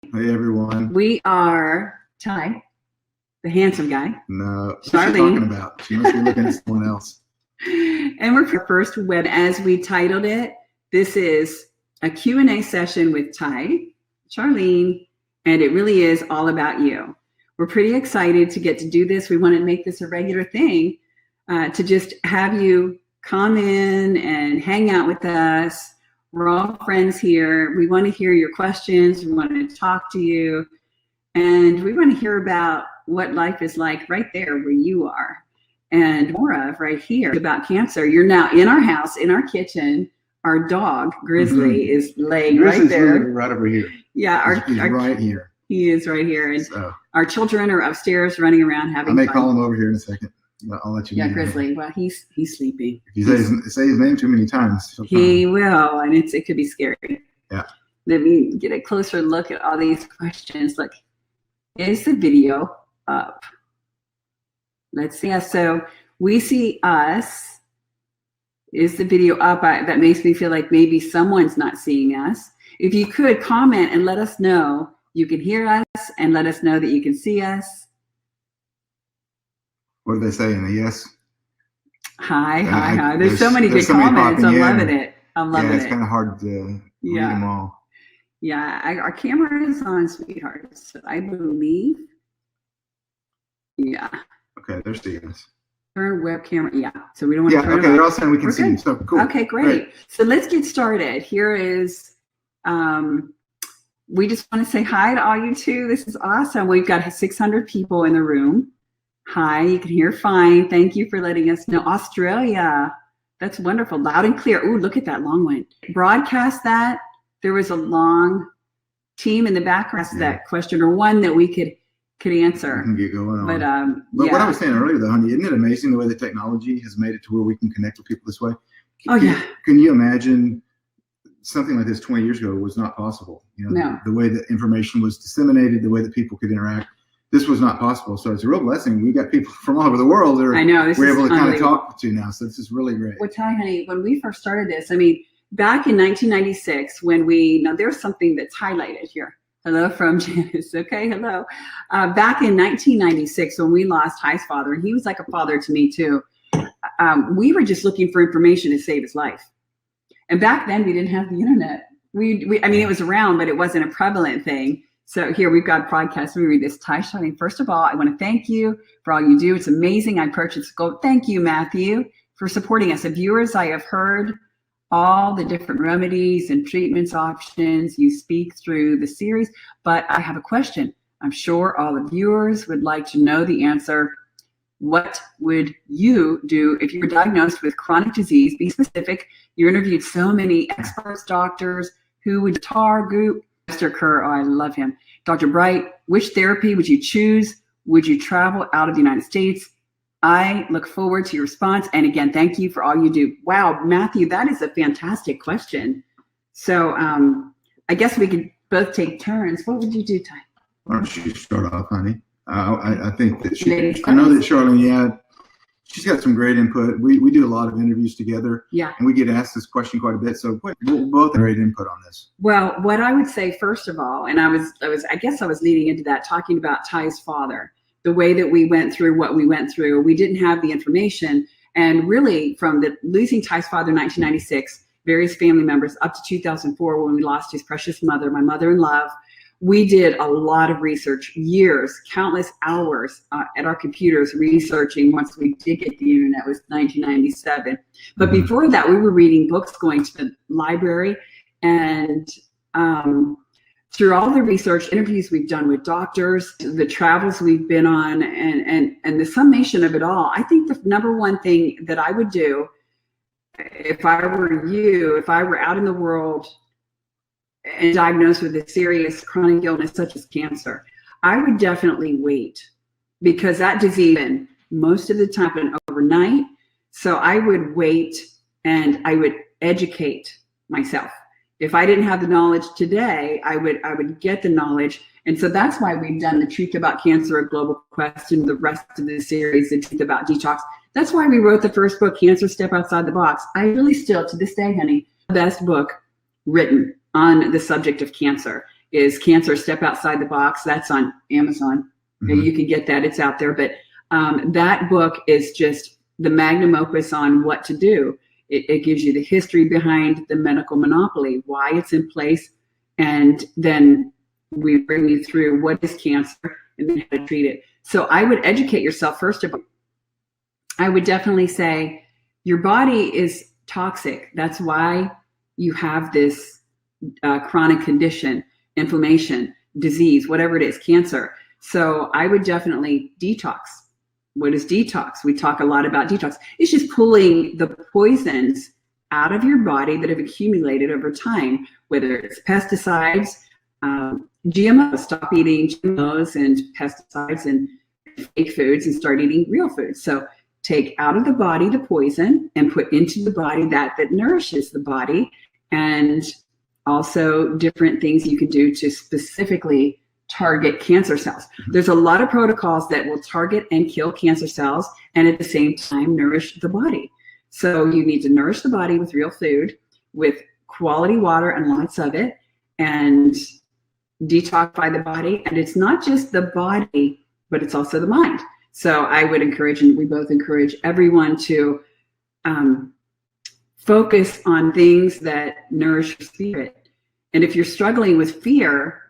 Hey, everyone. We are Ty, the handsome guy. No, what's she Charlene. talking about? She must be looking at someone else. And we're for first web, as we titled it. This is a Q&A session with Ty, Charlene, and it really is all about you. We're pretty excited to get to do this. We want to make this a regular thing, to just have you come in and hang out with us. We're all friends here. We want to hear your questions. We want to talk to you. And we want to hear about what life is like right there where you are. And more of right here about cancer. You're now in our house, in our kitchen. Our dog, Grizzly, is laying right there. Right over here. Yeah, He's right here. He is right here. And So, our children are upstairs running around having I may fun. call him over here in a second. I'll let you know. Yeah, Grizzly. Well, he's sleeping. If you say his name too many times, He will, and it could be scary. Yeah. Let me get a closer look at all these questions. Look, is the video up? Let's see. So we see us. Is the video up? That makes me feel like maybe someone's not seeing us. If you could comment and let us know you can hear us, and let us know that you can see us. What do they say in the yes? Hi. There's so many good comments. I'm loving it. Yeah, it's kind of hard to read them all. Yeah, our camera is on, sweetheart. So I believe. Yeah. Okay, they're seeing us. Turn web camera. Yeah. So we don't want to turn it okay, on. they're all saying we can see you. So cool. Okay, great. So let's get started. Here is, we just want to say hi to all you two. This is awesome. We've got 600 people in the room. Hi, you can hear fine. Thank you for letting us know. Australia. That's wonderful. Loud and clear. Ooh, look at that long one. Broadcast that. There was a long team in the background that question, or one that we could answer. We can get going on. But what I was saying earlier, though, honey, isn't it amazing the way the technology has made it to where we can connect with people this way? Can you imagine something like this 20 years ago was not possible? No. The way that information was disseminated, the way that people could interact, this was not possible. So it's a real blessing. We've got people from all over the world that we're able to kind of talk to now. So this is really great. Well, Ty, honey, when we first started this, back in 1996, when there's something that's highlighted here. Hello from Janice. Okay, hello. Back in 1996, when we lost Ty's father, and he was like a father to me too, we were just looking for information to save his life. And back then, we didn't have the internet. It was around, but it wasn't a prevalent thing. So here we've got a podcast. Let me read this. Ty Charlene, first of all, I want to thank you for all you do. It's amazing. I purchased gold. Thank you, Matthew, for supporting us. As viewers, I have heard all the different remedies and treatments options you speak through the series, but I have a question. I'm sure all the viewers would like to know the answer. What would you do if you were diagnosed with chronic disease? Be specific. You interviewed so many experts, doctors. Who would tar group? Mr. Kerr, oh, I love him. Dr. Bright, which therapy would you choose? Would you travel out of the United States? I look forward to your response. And again, thank you for all you do. Wow, Matthew, that is a fantastic question. So I guess we could both take turns. What would you do, Ty? Why don't you start off, honey? I think that I know that Charlene, she's got some great input. We do a lot of interviews together. Yeah. And we get asked this question quite a bit. So we'll both have great input on this. Well, what I would say, first of all, and I guess I was leading into that, talking about Ty's father. The way that we went through what we went through, we didn't have the information. And really, from losing Ty's father in 1996, various family members, up to 2004, when we lost his precious mother, my mother-in-law, we did a lot of research, years, countless hours at our computers researching. Once we did get the internet, it was 1997. But before that, we were reading books, going to the library, and through all the research, interviews we've done with doctors, the travels we've been on, and the summation of it all, I think the number one thing that I would do if I were you, if I were out in the world and diagnosed with a serious chronic illness such as cancer, I would definitely wait, because that disease most of the time happened overnight. So I would wait and I would educate myself. If I didn't have the knowledge today, I would get the knowledge. And so that's why we've done the Truth About Cancer, a Global Quest, and the rest of the series, the Truth About Detox. That's why we wrote the first book, Cancer Step Outside the Box. I really still, to this day, honey, the best book written on the subject of cancer. is Cancer Step Outside the Box. That's on Amazon. Mm-hmm. You can get that. It's out there. But that book is just the magnum opus on what to do. It gives you the history behind the medical monopoly, why it's in place, and then we bring you through what is cancer and then how to treat it. So I would educate yourself first of all. I would definitely say your body is toxic. That's why you have this chronic condition, inflammation, disease, whatever it is, cancer. So I would definitely detox. What is detox? We talk a lot about detox. It's just pulling the poisons out of your body that have accumulated over time, whether it's pesticides, GMOs. Stop eating GMOs and pesticides and fake foods and start eating real foods. So take out of the body the poison and put into the body that nourishes the body, and also different things you can do to specifically target cancer cells. There's a lot of protocols that will target and kill cancer cells and at the same time nourish the body. So you need to nourish the body with real food, with quality water and lots of it, and detoxify the body. And it's not just the body, but it's also the mind. So I would encourage, and we both encourage everyone to focus on things that nourish your spirit. And if you're struggling with fear,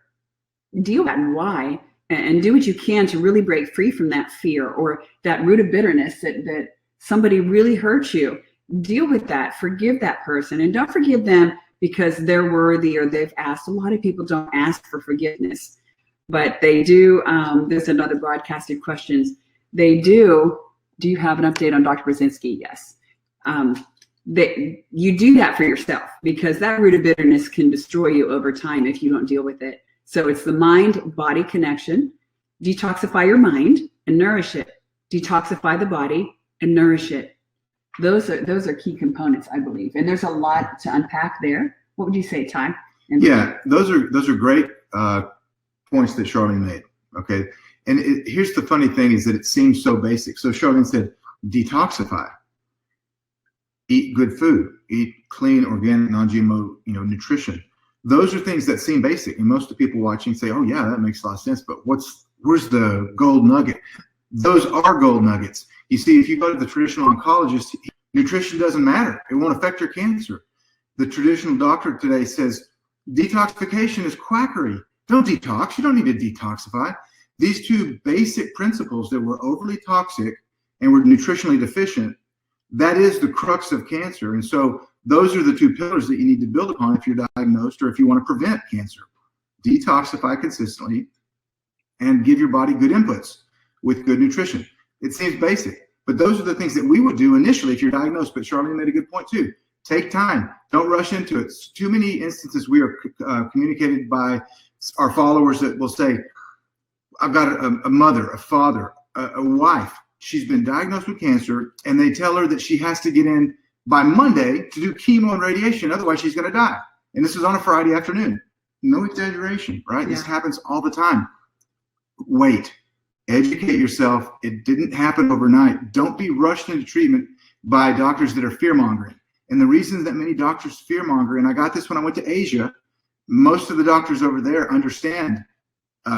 deal with that and why, and do what you can to really break free from that fear or that root of bitterness that somebody really hurt you. Deal with that, forgive that person, and don't forgive them because they're worthy or they've asked. A lot of people don't ask for forgiveness, but they do. There's another broadcasted questions. They do. Do you have an update on Dr. Burzynski? Yes. You do that for yourself because that root of bitterness can destroy you over time if you don't deal with it. So it's the mind-body connection. Detoxify your mind and nourish it. Detoxify the body and nourish it. Those are key components, I believe. And there's a lot to unpack there. What would you say, Ty? Yeah, those are great points that Charlene made. Okay, and here's the funny thing is that it seems so basic. So Charlene said, detoxify. Eat good food. Eat clean, organic, non-GMO, nutrition. Those are things that seem basic, and most of the people watching say, "Oh yeah, that makes a lot of sense." But where's the gold nugget? Those are gold nuggets. You see, if you go to the traditional oncologist, nutrition doesn't matter. It won't affect your cancer. The traditional doctor today says detoxification is quackery. Don't detox. You don't need to detoxify. These two basic principles that were overly toxic and were nutritionally deficient, that is the crux of cancer. And so those are the two pillars that you need to build upon if you're diagnosed or if you want to prevent cancer. Detoxify consistently and give your body good inputs with good nutrition. It seems basic, but those are the things that we would do initially if you're diagnosed. But Charlene made a good point too. Take time. Don't rush into it. Too many instances we are communicated by our followers that will say, I've got a mother, a father, a wife. She's been diagnosed with cancer, and they tell her that she has to get in by Monday to do chemo and radiation. Otherwise, she's going to die. And this is on a Friday afternoon. No exaggeration, right? Yeah. This happens all the time. Wait. Educate yourself. It didn't happen overnight. Don't be rushed into treatment by doctors that are fear-mongering. And the reason that many doctors fear-monger, and I got this when I went to Asia, most of the doctors over there understand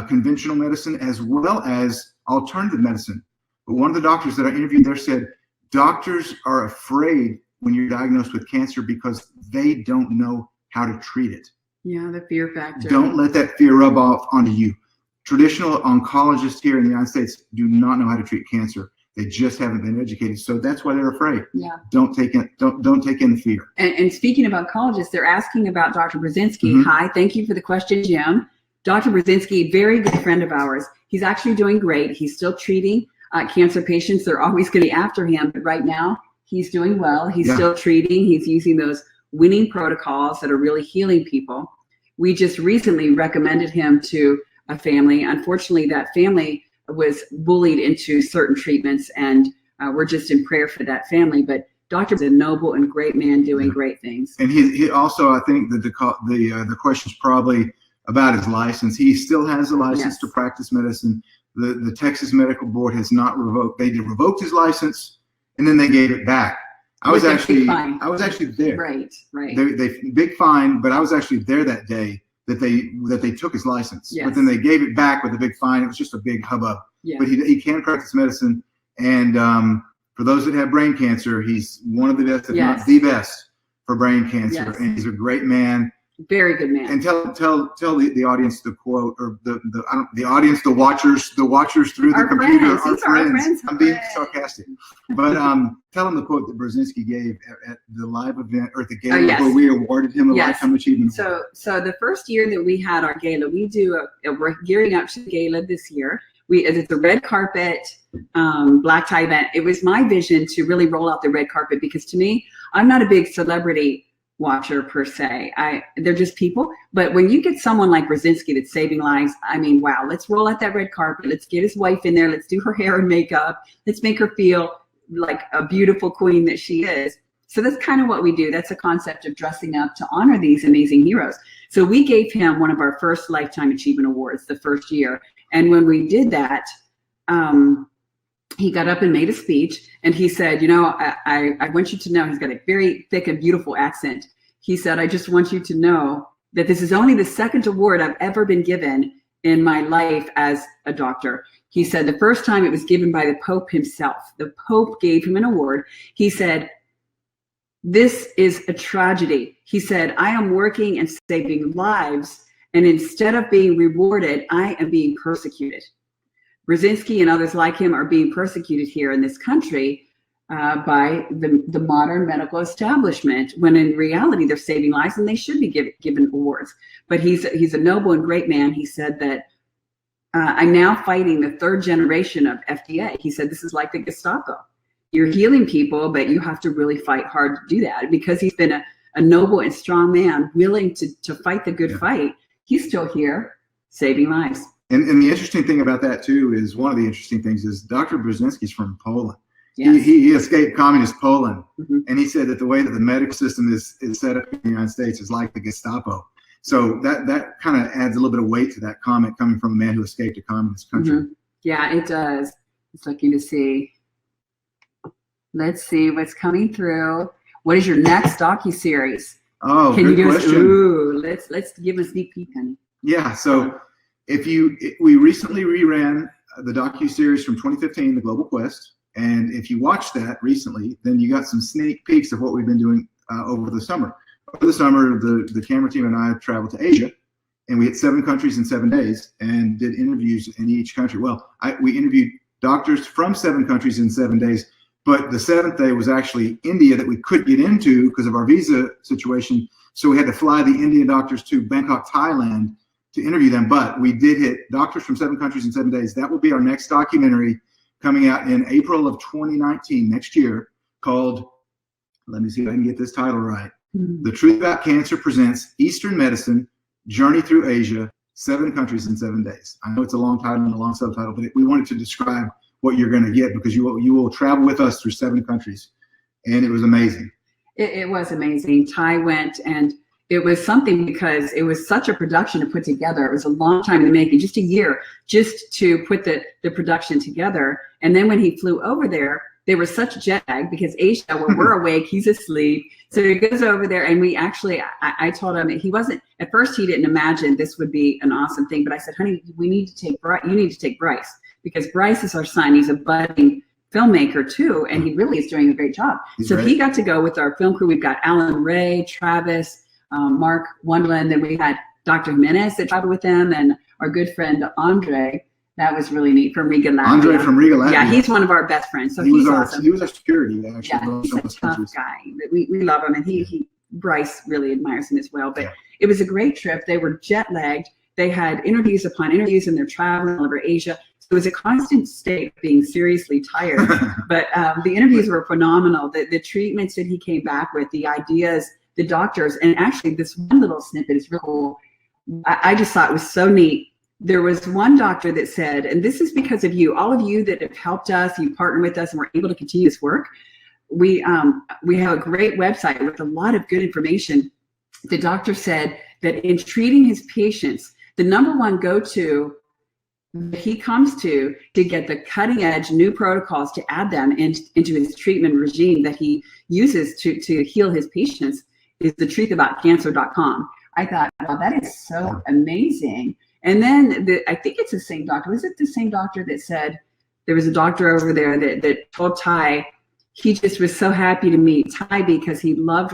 conventional medicine as well as alternative medicine. But one of the doctors that I interviewed there said, doctors are afraid when you're diagnosed with cancer because they don't know how to treat it. Yeah, the fear factor. Don't let that fear rub off onto you. Traditional oncologists here in the United States do not know how to treat cancer. They just haven't been educated. So that's why they're afraid. Yeah. Don't take in the fear. And speaking of oncologists, they're asking about Dr. Burzynski. Mm-hmm. Hi, thank you for the question, Jim. Dr. Burzynski, very good friend of ours. He's actually doing great. He's still treating cancer patients. They're always going to be after him, but right now he's doing well. He's still treating. He's using those winning protocols that are really healing people. We just recently recommended him to a family. Unfortunately, that family was bullied into certain treatments, and we're just in prayer for that family. But Dr. is a noble and great man doing great things. And he also, I think that the question's probably about his license. He still has a license to practice medicine. The Texas Medical Board has not revoked. They revoked his license, and then they gave it back. I was actually there. Right. They big fine, but I was actually there that day that they took his license, but then they gave it back with a big fine. It was just a big hubbub. Yeah. But he can practice medicine, and for those that have brain cancer, he's one of the best, if not the best, for brain cancer, and he's a great man. Very good man. And tell the audience the quote, or the audience, the watchers through the computer, our friends. I'm being sarcastic, but tell them the quote that Burzynski gave at the live event or at the gala where we awarded him a lifetime achievement award. So the first year that we had our gala, we're gearing up to the gala this year. It's a red carpet, black tie event. It was my vision to really roll out the red carpet, because to me, I'm not a big celebrity watcher per se. They're just people. But when you get someone like Burzynski that's saving lives, I mean, wow, let's roll out that red carpet. Let's get his wife in there. Let's do her hair and makeup. Let's make her feel like a beautiful queen that she is. So that's kind of what we do. That's a concept of dressing up to honor these amazing heroes. So we gave him one of our first Lifetime Achievement Awards the first year. And when we did that, he got up and made a speech, and he said, I want you to know, he's got a very thick and beautiful accent. He said, I just want you to know that this is only the second award I've ever been given in my life as a doctor. He said the first time it was given by the Pope himself. The Pope gave him an award. He said, this is a tragedy. He said, I am working and saving lives, and instead of being rewarded, I am being persecuted. Burzynski and others like him are being persecuted here in this country by the modern medical establishment, when in reality they're saving lives and they should be given awards. But he's a noble and great man. He said that I'm now fighting the third generation of FDA. He said this is like the Gestapo. You're healing people, but you have to really fight hard to do that. Because he's been a noble and strong man, willing to fight the good fight. He's still here saving lives. And the interesting thing about that too is, one of the interesting things is Dr. Burzynski's from Poland. Yes. He escaped communist Poland, and he said that the way that the medical system is set up in the United States is like the Gestapo. So that kind of adds a little bit of weight to that comment coming from a man who escaped a communist country. Yeah, it does. It's looking to see. Let's see what's coming through. What is your next docu-series? Oh, can good you give question. us? Ooh, let's give a sneak peek, honey. Yeah. So we recently reran the docu-series from 2015, The Global Quest. And if you watched that recently, then you got some sneak peeks of what we've been doing over the summer. Over the summer, the camera team and I traveled to Asia, and we hit 7 countries in 7 days and did interviews in each country. Well, we interviewed doctors from 7 countries in 7 days, but the 7th day was actually India that we couldn't get into because of our visa situation. So we had to fly the Indian doctors to Bangkok, Thailand to interview them. But we did hit doctors from 7 countries in 7 days. That will be our next documentary, coming out in April of 2019, next year, called, let me see if I can get this title right, The Truth About Cancer Presents Eastern Medicine, Journey Through Asia, 7 Countries in 7 Days. I know it's a long title and a long subtitle, but we wanted to describe what you're going to get, because you will travel with us through 7 countries. And it was amazing. It was amazing. Ty went, and it was something, because it was such a production to put together. It was a long time in the making, just a year, just to put the production together. And then when he flew over there, they were such jet lag, because Asia, where we're awake, he's asleep. So he goes over there, and we actually, I told him, he wasn't, at first he didn't imagine this would be an awesome thing. But I said, honey, you need to take Bryce, because Bryce is our son. He's a budding filmmaker too, and he really is doing a great job. So he got to go with our film crew. We've got Alan Ray, Travis, Mark Wonderland. Then we had Dr. Jimenez that traveled with them, and our good friend Andre. That was really neat, from Riga, Latvia. Andre from Riga, Latvia. Yeah, he's one of our best friends. So he was awesome. He was our security, actually. Yeah, he's a tough guy. We love him, and Bryce really admires him as well. But it was a great trip. They were jet lagged. They had interviews upon interviews, and they're traveling all over Asia. So it was a constant state of being seriously tired. But the interviews were phenomenal. The treatments that he came back with, the ideas, the doctors, and actually this one little snippet is real cool. I just thought it was so neat. There was one doctor that said, and this is because of you, all of you that have helped us, you partnered with us, and we're able to continue this work. We have a great website with a lot of good information. The doctor said that in treating his patients, the number one go-to that he comes to get the cutting edge new protocols to add them into his treatment regime that he uses to heal his patients is thetruthAboutCancer.com, I thought, wow, that is so amazing. And then I think it's the same doctor. Was it the same doctor that said, there was a doctor over there that told Ty, he just was so happy to meet Ty because he loved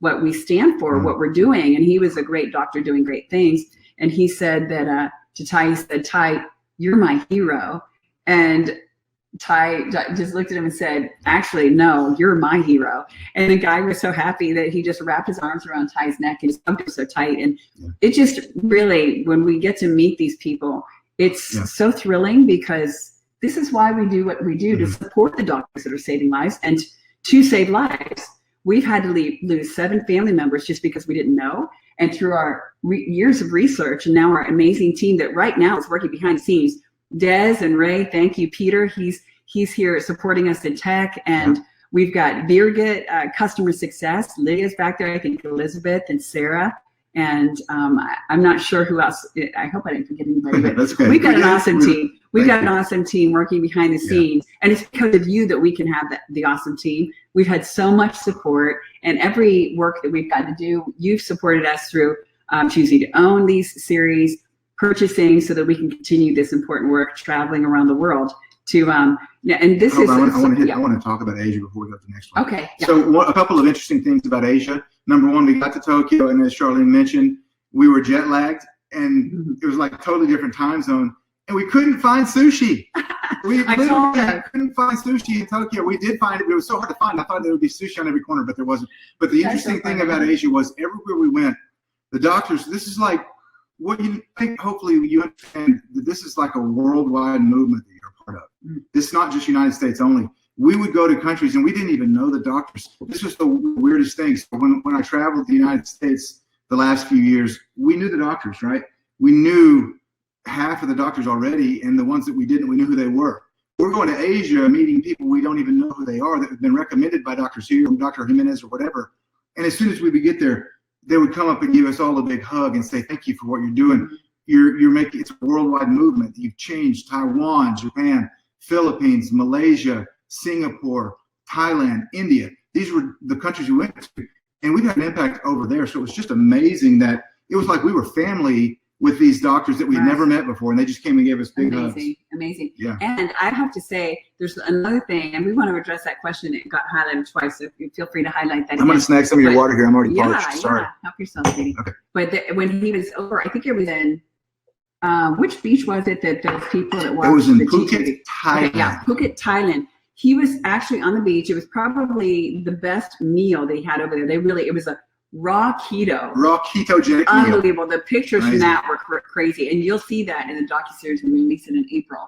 what we stand for, what we're doing. And he was a great doctor doing great things. And he said that to Ty, he said, Ty, you're my hero. And Ty just looked at him and said, actually, no, you're my hero. And the guy was so happy that he just wrapped his arms around Ty's neck and just hugged him so tight. And it just really, when we get to meet these people, it's so thrilling because this is why we do what we do, to support the doctors that are saving lives and to save lives. We've had to lose 7 family members just because we didn't know. And through our years of research and now our amazing team that right now is working behind the scenes, Des and Ray, thank you. Peter, he's here supporting us in tech. And we've got Birgit, customer success. Lydia's back there, I think Elizabeth and Sarah. And I'm not sure who else. I hope I didn't forget anybody. But That's good. We've got an awesome team. We've got an awesome team working behind the scenes. And it's because of you that we can have the awesome team. We've had so much support, and every work that we've got to do, you've supported us through choosing to own these series, purchasing so that we can continue this important work, traveling around the world to, and this is. I want to talk about Asia before we go to the next one. Okay. Yeah. So a couple of interesting things about Asia. Number one, we got to Tokyo, and as Charlene mentioned, we were jet lagged, and it was like a totally different time zone, and we couldn't find sushi. We literally couldn't find sushi in Tokyo. We did find it, but it was so hard to find. I thought there would be sushi on every corner, but there wasn't. But the interesting thing about Asia was everywhere we went, the doctors, this is like what you think, hopefully you understand that this is like a worldwide movement that you're a part of. This is not just United States only. We would go to countries and we didn't even know the doctors. This was the weirdest thing. So when I traveled to the United States the last few years, we knew the doctors, right? We knew half of the doctors already, and the ones that we didn't, we knew who they were. We're going to Asia, meeting people we don't even know who they are, that have been recommended by Dr. Sue or Dr. Jimenez or whatever. And as soon as we would get there, they would come up and give us all a big hug and say, thank you for what you're doing. You're making, it's a worldwide movement. You've changed Taiwan, Japan, Philippines, Malaysia, Singapore, Thailand, India. These were the countries we went to, and we've had an impact over there. So it was just amazing that it was like we were family with these doctors that we'd never met before, and they just came and gave us big hugs. Amazing. Yeah. And I have to say, there's another thing, and we want to address that question. It got highlighted twice, so feel free to highlight that. I'm going to snag some of your water here. I'm already parched. Sorry. Help yourself, sweetie. Okay. But when he was over, I think it was in, which beach was it that those people that watched? It was in Phuket, Thailand. Okay, yeah, Phuket, Thailand. He was actually on the beach. It was probably the best meal they had over there. It was a raw ketogenic unbelievable meal. The pictures from that were crazy, and you'll see that in the docu-series when we release it in April.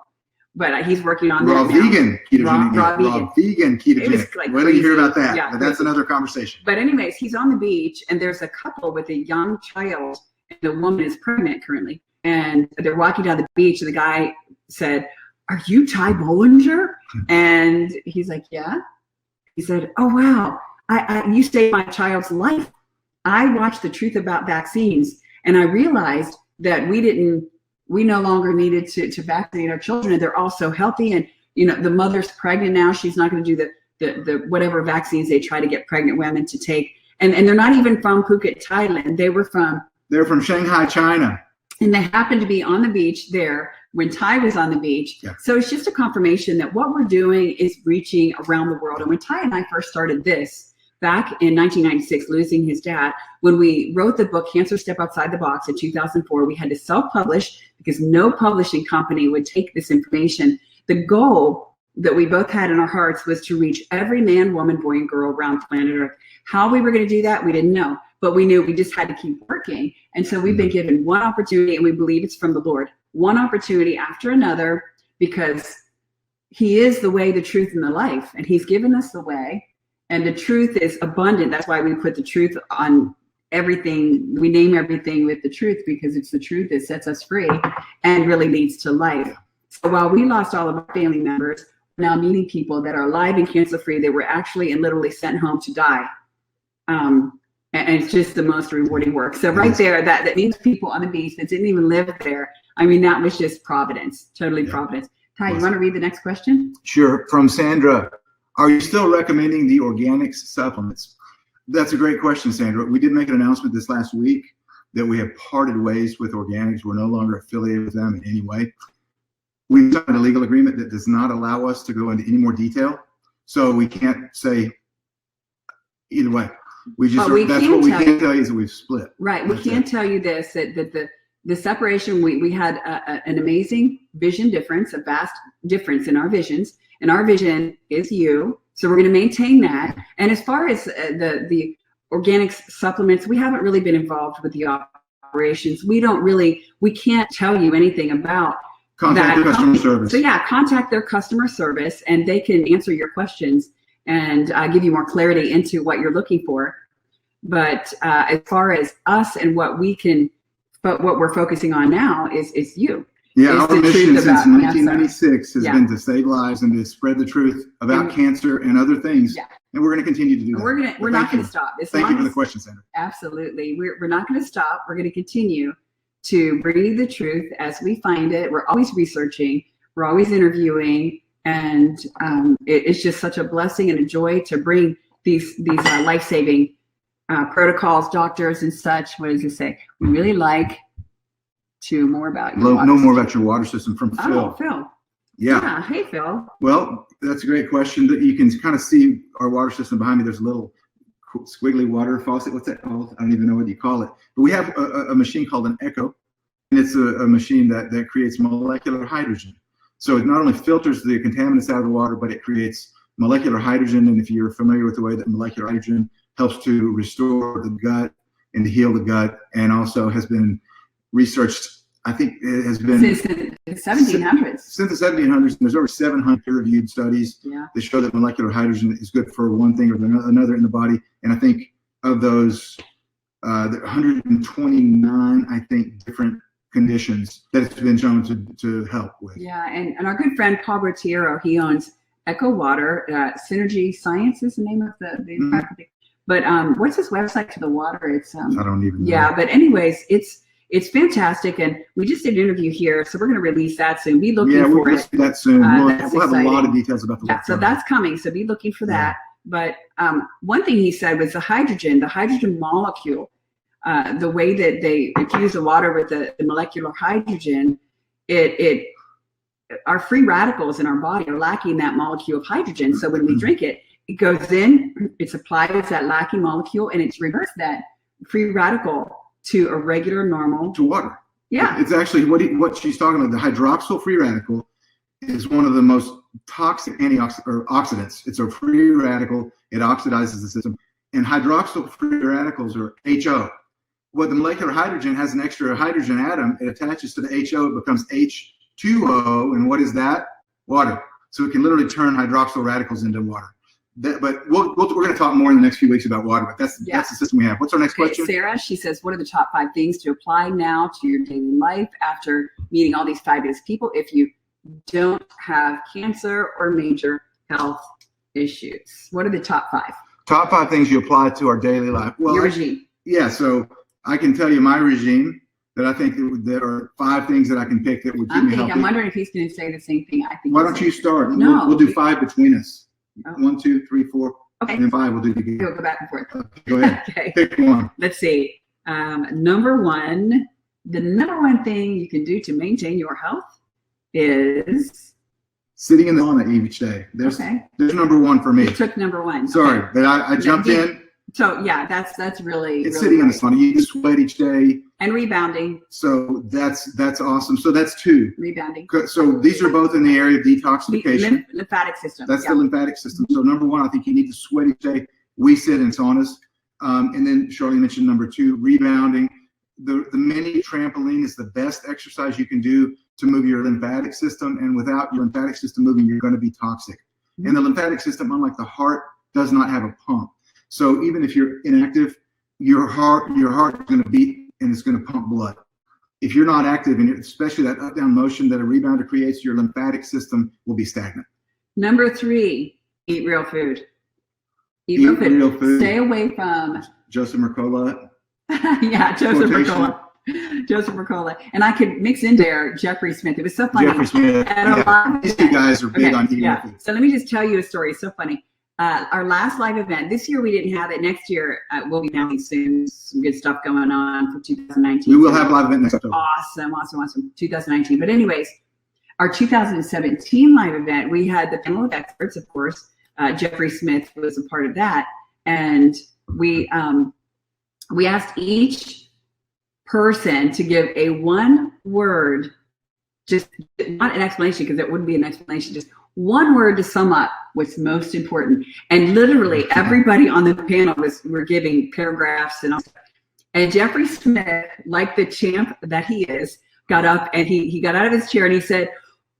But he's working on raw vegan ketogenic raw vegan ketogenic. Like wait till you hear about that. Yeah, but that's another conversation. But anyways, he's on the beach, and there's a couple with a young child, and the woman is pregnant currently, and they're walking down the beach, and the guy said, "Are you Ty Bollinger?" And he's like, "Yeah." He said, "Oh wow, you saved my child's life. I watched the truth about vaccines, and I realized that we no longer needed to vaccinate our children, and they're all so healthy. And the mother's pregnant now; she's not going to do the whatever vaccines they try to get pregnant women to take. And they're not even from Phuket, Thailand. They're from Shanghai, China, and they happened to be on the beach there when Ty was on the beach. Yeah. So it's just a confirmation that what we're doing is reaching around the world. And when Ty and I first started this, back in 1996, losing his dad, when we wrote the book, Cancer Step Outside the Box in 2004, we had to self-publish because no publishing company would take this information. The goal that we both had in our hearts was to reach every man, woman, boy, and girl around planet Earth. How we were going to do that, we didn't know, but we knew we just had to keep working. And so we've been given one opportunity, and we believe it's from the Lord, one opportunity after another, because he is the way, the truth, and the life, and he's given us the way. And the truth is abundant. That's why we put the truth on everything. We name everything with the truth, because it's the truth that sets us free and really leads to life. So while we lost all of our family members, we're now meeting people that are alive and cancer-free. They were actually and literally sent home to die. And it's just the most rewarding work. So right there, that means people on the beach that didn't even live there. I mean, that was just providence, totally providence. Ty, you want to read the next question? Sure. From Sandra. Are you still recommending the organics supplements? That's a great question, Sandra. We did make an announcement this last week that we have parted ways with organics. We're no longer affiliated with them in any way. We've signed a legal agreement that does not allow us to go into any more detail. So we can't say either way. That's what we can tell you is that we've split. Right. We can tell you this, that the separation, we had an amazing vision difference, a vast difference in our visions. And our vision is you. So we're going to maintain that. And as far as the organics supplements, we haven't really been involved with the operations. We can't tell you anything about contact their customer service. So yeah, contact their customer service and they can answer your questions and give you more clarity into what you're looking for. But as far as us and what we're focusing on now is you. Yeah, our mission since 1996 has been to save lives and to spread the truth about cancer and other things. Yeah. And we're going to continue to do that. We're not going to stop. Thank you for the question, Sandra. Absolutely. We're not going to stop. We're going to continue to bring you the truth as we find it. We're always researching. We're always interviewing. And it's just such a blessing and a joy to bring these life-saving protocols, doctors and such. What does it say? We really like to know more about your water system from Phil. Oh, Phil. Yeah. Hey, Phil. Well, that's a great question. That you can kind of see our water system behind me. There's a little squiggly water faucet. What's that called? I don't even know what you call it. But we have a machine called an Echo, and it's a machine that creates molecular hydrogen. So it not only filters the contaminants out of the water, but it creates molecular hydrogen. And if you're familiar with the way that molecular hydrogen helps to restore the gut and to heal the gut, and also has been researched, I think it has been since the 1700s. Since the 1700s, there's over 700 peer-reviewed studies that show that molecular hydrogen is good for one thing or another in the body. And I think of those, 129, I think, different conditions that it's been shown to help with. Yeah, and our good friend Paul Bertiero, he owns Echo Water. Synergy Science is the name of the company. But what's his website to the water? It's I don't even know. Yeah, but anyways, it's fantastic, and we just did an interview here, so we're going to release that soon. Be looking for it. Yeah, we'll do that soon. We'll have a lot of details about the work. So that's coming, so be looking for that. But one thing he said was the hydrogen molecule, the way that they infuse the water with the molecular hydrogen, our free radicals in our body are lacking that molecule of hydrogen. So when we drink it, it goes in, it's applied as that lacking molecule, and it's reversed that free radical to a regular, normal to water. Yeah, it's actually what she's talking about. The hydroxyl free radical is one of the most toxic oxidants. It's a free radical. It oxidizes the system. And hydroxyl free radicals are HO. What the molecular hydrogen has an extra hydrogen atom. It attaches to the HO. It becomes H2O. And what is that? Water. So it can literally turn hydroxyl radicals into water. But we're going to talk more in the next few weeks about water, but that's the system we have. What's our next question? Sarah, she says, what are the top 5 things to apply now to your daily life after meeting all these fabulous people if you don't have cancer or major health issues? What are the top 5? Top 5 things you apply to our daily life. Well, your regime. Yeah, so I can tell you my regime that I think there are 5 things that I can pick that would keep me healthy. I'm wondering if he's going to say the same thing. I think. Why don't you start? No. We'll do 5 between us. 1, 2, 3, 4, and then 5. We'll do it together. We'll go back and forth. Go ahead. Okay. Pick one. Let's see. Number 1, the number 1 thing you can do to maintain your health is sitting in the sauna each day. There's number 1 for me. You took number 1. Sorry, but I jumped in. So yeah, that's really. It's really sitting in the sauna. You sweat each day. And rebounding. So that's awesome. So that's 2. Rebounding. So these are both in the area of detoxification. Lymphatic system. That's the lymphatic system. So number 1, I think you need to sweat each day. We sit in saunas. And then Charlene mentioned number 2, rebounding. The mini trampoline is the best exercise you can do to move your lymphatic system. And without your lymphatic system moving, you're going to be toxic. And the lymphatic system, unlike the heart, does not have a pump. So even if you're inactive, your heart is going to beat and it's going to pump blood. If you're not active, and especially that up-down motion that a rebounder creates, your lymphatic system will be stagnant. Number 3, eat real food. Eat real food. Stay away from Joseph Mercola. Yeah, Joseph Mercola. Joseph Mercola. And I could mix in there Jeffrey Smith. It was so funny. Jeffrey Smith. These 2 guys are big on eating real food. So let me just tell you a story. It's so funny. our last live event. This year we didn't have it. Next year we'll be having soon. Some good stuff going on for 2019. We will have a live event next October. Awesome. 2019. But anyways, our 2017 live event, we had the panel of experts, of course. Jeffrey Smith was a part of that, and we asked each person to give a one word, just not an explanation, because it wouldn't be an explanation, just one word to sum up what's most important. And literally everybody on the panel were giving paragraphs and all. And Jeffrey Smith, like the champ that he is, got up and he got out of his chair and he said,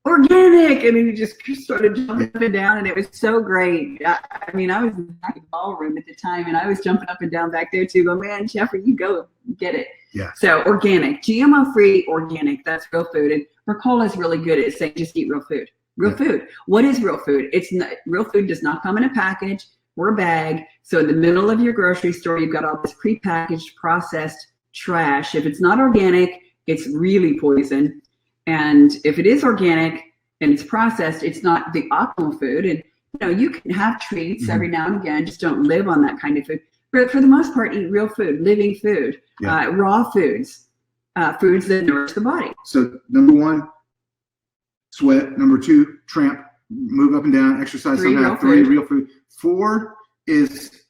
organic, and he just started jumping up and down, and it was so great. I mean, I was in the ballroom at the time, and I was jumping up and down back there too. But man, Jeffrey, you go get it. Yeah. So organic, GMO-free, organic. That's real food. And Mercola is really good at saying just eat real food. Real food. What is real food? It's not, real food does not come in a package or a bag. So in the middle of your grocery store, you've got all this prepackaged, processed trash. If it's not organic, it's really poison. And if it is organic and it's processed, it's not the optimal food. And you can have treats every now and again, just don't live on that kind of food. But for the most part, eat real food, living food, raw foods, foods that nourish the body. So number 1, sweat. Number 2, tramp, move up and down, exercise. 3, real food. 4 is,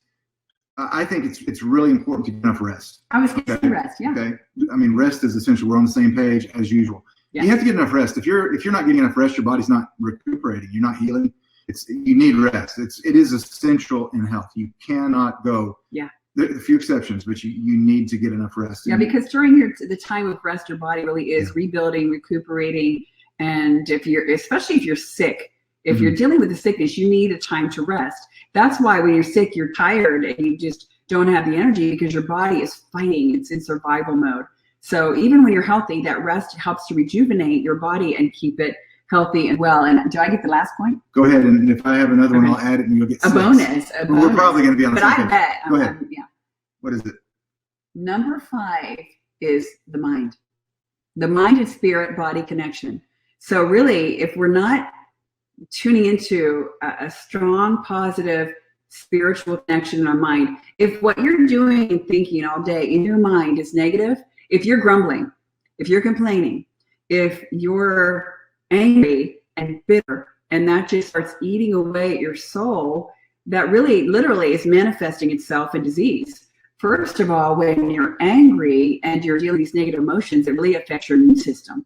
I think it's really important to get enough rest. I was going to say rest, yeah. Okay. I mean, rest is essential. We're on the same page as usual. Yeah. You have to get enough rest. If you're not getting enough rest, your body's not recuperating. You're not healing. You need rest. It is essential in health. You cannot go. Yeah. There are a few exceptions, but you need to get enough rest. Yeah, because during the time of rest, your body really is rebuilding, recuperating, and especially if you're sick, if you're dealing with a sickness, you need a time to rest. That's why when you're sick, you're tired and you just don't have the energy because your body is fighting. It's in survival mode. So even when you're healthy, that rest helps to rejuvenate your body and keep it healthy and well. And do I get the last point? Go ahead, and if I have another one, I'll add it, and you'll get a bonus. We're probably going to be on the same page. But I bet. Go ahead. Yeah. What is it? Number 5 is the mind. The mind and spirit body connection. So really, if we're not tuning into a strong, positive spiritual connection in our mind, if what you're doing and thinking all day in your mind is negative, if you're grumbling, if you're complaining, if you're angry and bitter, and that just starts eating away at your soul, that really literally is manifesting itself in disease. First of all, when you're angry and you're dealing with these negative emotions, it really affects your immune system.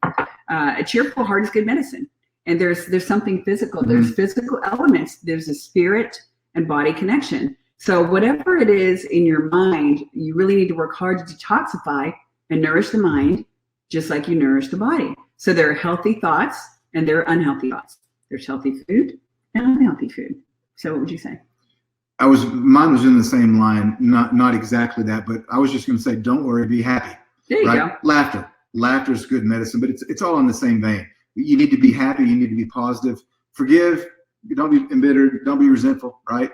A cheerful heart is good medicine. And there's something physical. There's physical elements. There's a spirit and body connection. So whatever it is in your mind, you really need to work hard to detoxify and nourish the mind, just like you nourish the body. So there are healthy thoughts and there are unhealthy thoughts. There's healthy food and unhealthy food. So what would you say? Mine was in the same line, not exactly that, but I was just going to say, don't worry, be happy. There you go. Laughter is good medicine, but it's all in the same vein. You need to be happy. You need to be positive. Forgive. Don't be embittered. Don't be resentful, right?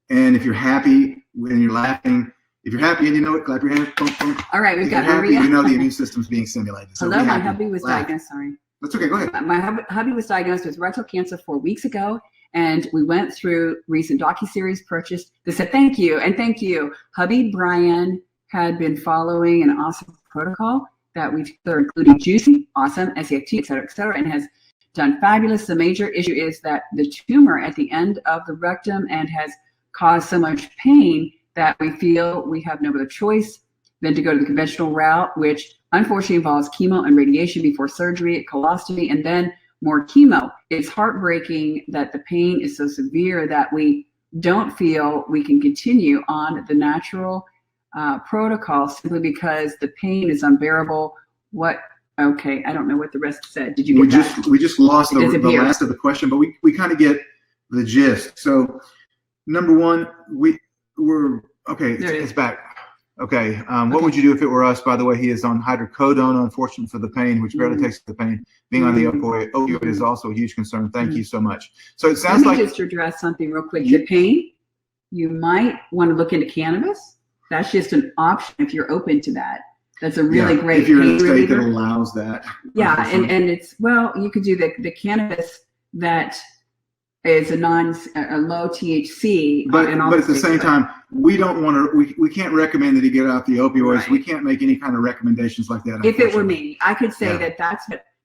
And if you're happy when you're laughing, if you're happy and you know it, clap your hands. Boom, boom. All right, we've got Maria. You know the immune system's being stimulated. So hello, my hubby was diagnosed. Sorry. That's okay. Go ahead. My hubby was diagnosed with rectal cancer 4 weeks ago, and we went through recent Docu-Series purchased. They said thank you and thank you. Hubby Brian had been following an awesome protocol that we've including juicing, awesome, SEFT, et cetera, and has done fabulous. The major issue is that the tumor at the end of the rectum and has caused so much pain that we feel we have no other choice than to go to the conventional route, which unfortunately involves chemo and radiation before surgery, colostomy, and then more chemo. It's heartbreaking that the pain is so severe that we don't feel we can continue on the natural protocol simply because the pain is unbearable. Okay, I don't know what the rest said. Did you get that? We just lost the last of the question, but we kind of get the gist. So number 1, we're okay. It's back. Okay. What would you do if it were us? By the way, he is on hydrocodone, unfortunately for the pain, which barely takes the pain. Being on the opioid is also a huge concern. Thank you so much. So it sounds like. Let me just address something real quick. The pain, you might want to look into cannabis. That's just an option if you're open to that. That's a really great if you're pain in a state reliever. that allows that. Yeah, and it's, well, you could do the cannabis that is a low THC. But at the same time, we don't want to. We can't recommend that he get out the opioids. Right. We can't make any kind of recommendations like that. If it were me, I could say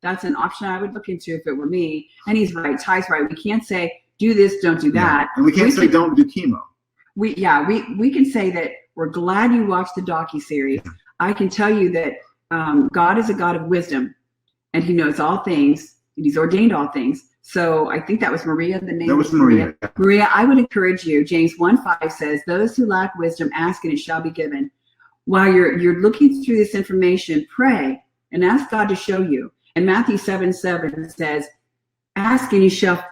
that's an option I would look into if it were me. And he's right. Ty's right. We can't say do this, don't do that. And we can't say don't do chemo. We can say that we're glad you watched the docu-series. I can tell you that God is a God of wisdom, and he knows all things, and he's ordained all things. So I think that was Maria, the name. That was Maria. Maria, I would encourage you. James 1:5 says, those who lack wisdom, ask and it shall be given. While you're looking through this information, pray and ask God to show you. And Matthew 7:7 says, ask and you shall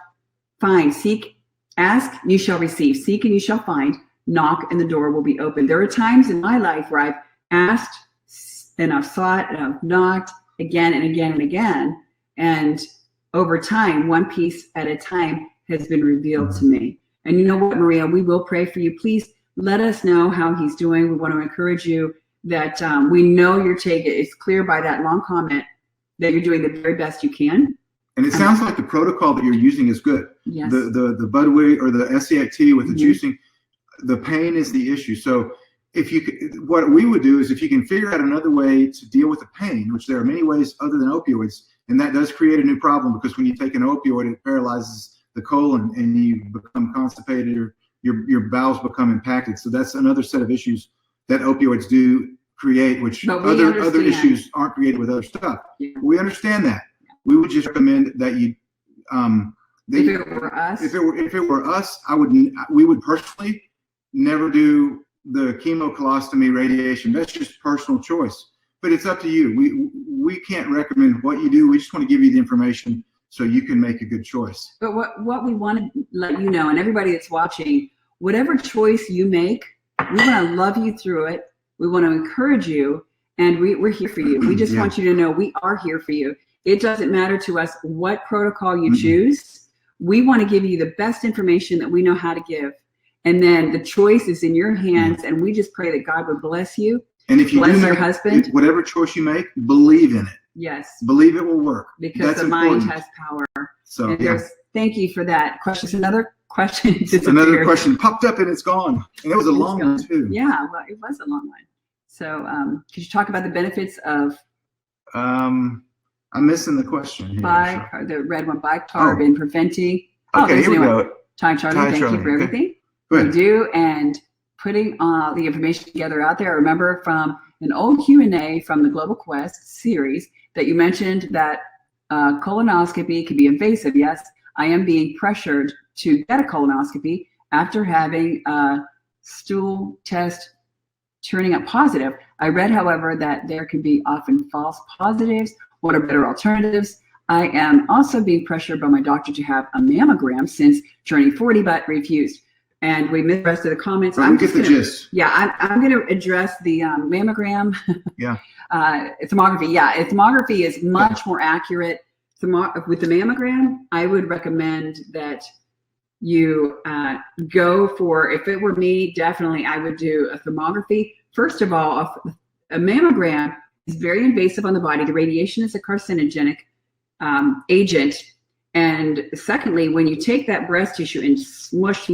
find, seek, ask and you shall receive, seek and you shall find, knock and the door will be open. There are times in my life where I've asked and I've sought and I've knocked again and again and again. And over time, one piece at a time has been revealed to me. And you know what, Maria, we will pray for you. Please let us know how he's doing. We want to encourage you that we know you're taking, it's clear by that long comment that you're doing the very best you can. And it sounds like the protocol that you're using is good. Yes. The Budwig or the SCAT with the juicing, the pain is the issue. So if you could, what we would do is if you can figure out another way to deal with the pain, which there are many ways other than opioids, and that does create a new problem because when you take an opioid, it paralyzes the colon and you become constipated or your bowels become impacted. So that's another set of issues that opioids do create, which other issues aren't created with other stuff. Yeah. We understand that. We would just recommend that you, if it were us, if it were us, we would personally never do the chemocolostomy radiation. That's just personal choice. But it's up to you. We can't recommend what you do. We just want to give you the information so you can make a good choice. But what we want to let you know, and everybody that's watching, whatever choice you make, we want to love you through it. We want to encourage you, and we're here for you. We just want you to know we are here for you. It doesn't matter to us what protocol you choose. We want to give you the best information that we know how to give. And then the choice is in your hands, and we just pray that God would bless you. And if you bless do your husband, whatever choice you make, believe in it. Yes. Believe it will work. Because the mind has power. So thank you for that question. Another question. Another question popped up and it's gone. And it was a long one too. Yeah, well, it was a long one. So could you talk about the benefits of I'm missing the question here. The red one, bicarb in preventing. Okay, here we go. Charlene, thank you for everything you do and putting the information together out there. I remember from an old Q&A from the Global Quest series that you mentioned that colonoscopy can be invasive. Yes, I am being pressured to get a colonoscopy after having a stool test turning up positive. I read, however, that there can be often false positives. What are better alternatives? I am also being pressured by my doctor to have a mammogram since turning 40, but refused. And we missed the rest of the comments. I'm get the gist. Yeah, I'm going to address the mammogram. Yeah. Thermography. Yeah, thermography is much more accurate. With the mammogram, I would recommend that you go for, if it were me, definitely I would do a thermography. First of all, a mammogram is very invasive on the body. The radiation is a carcinogenic agent. And secondly, when you take that breast tissue and smush,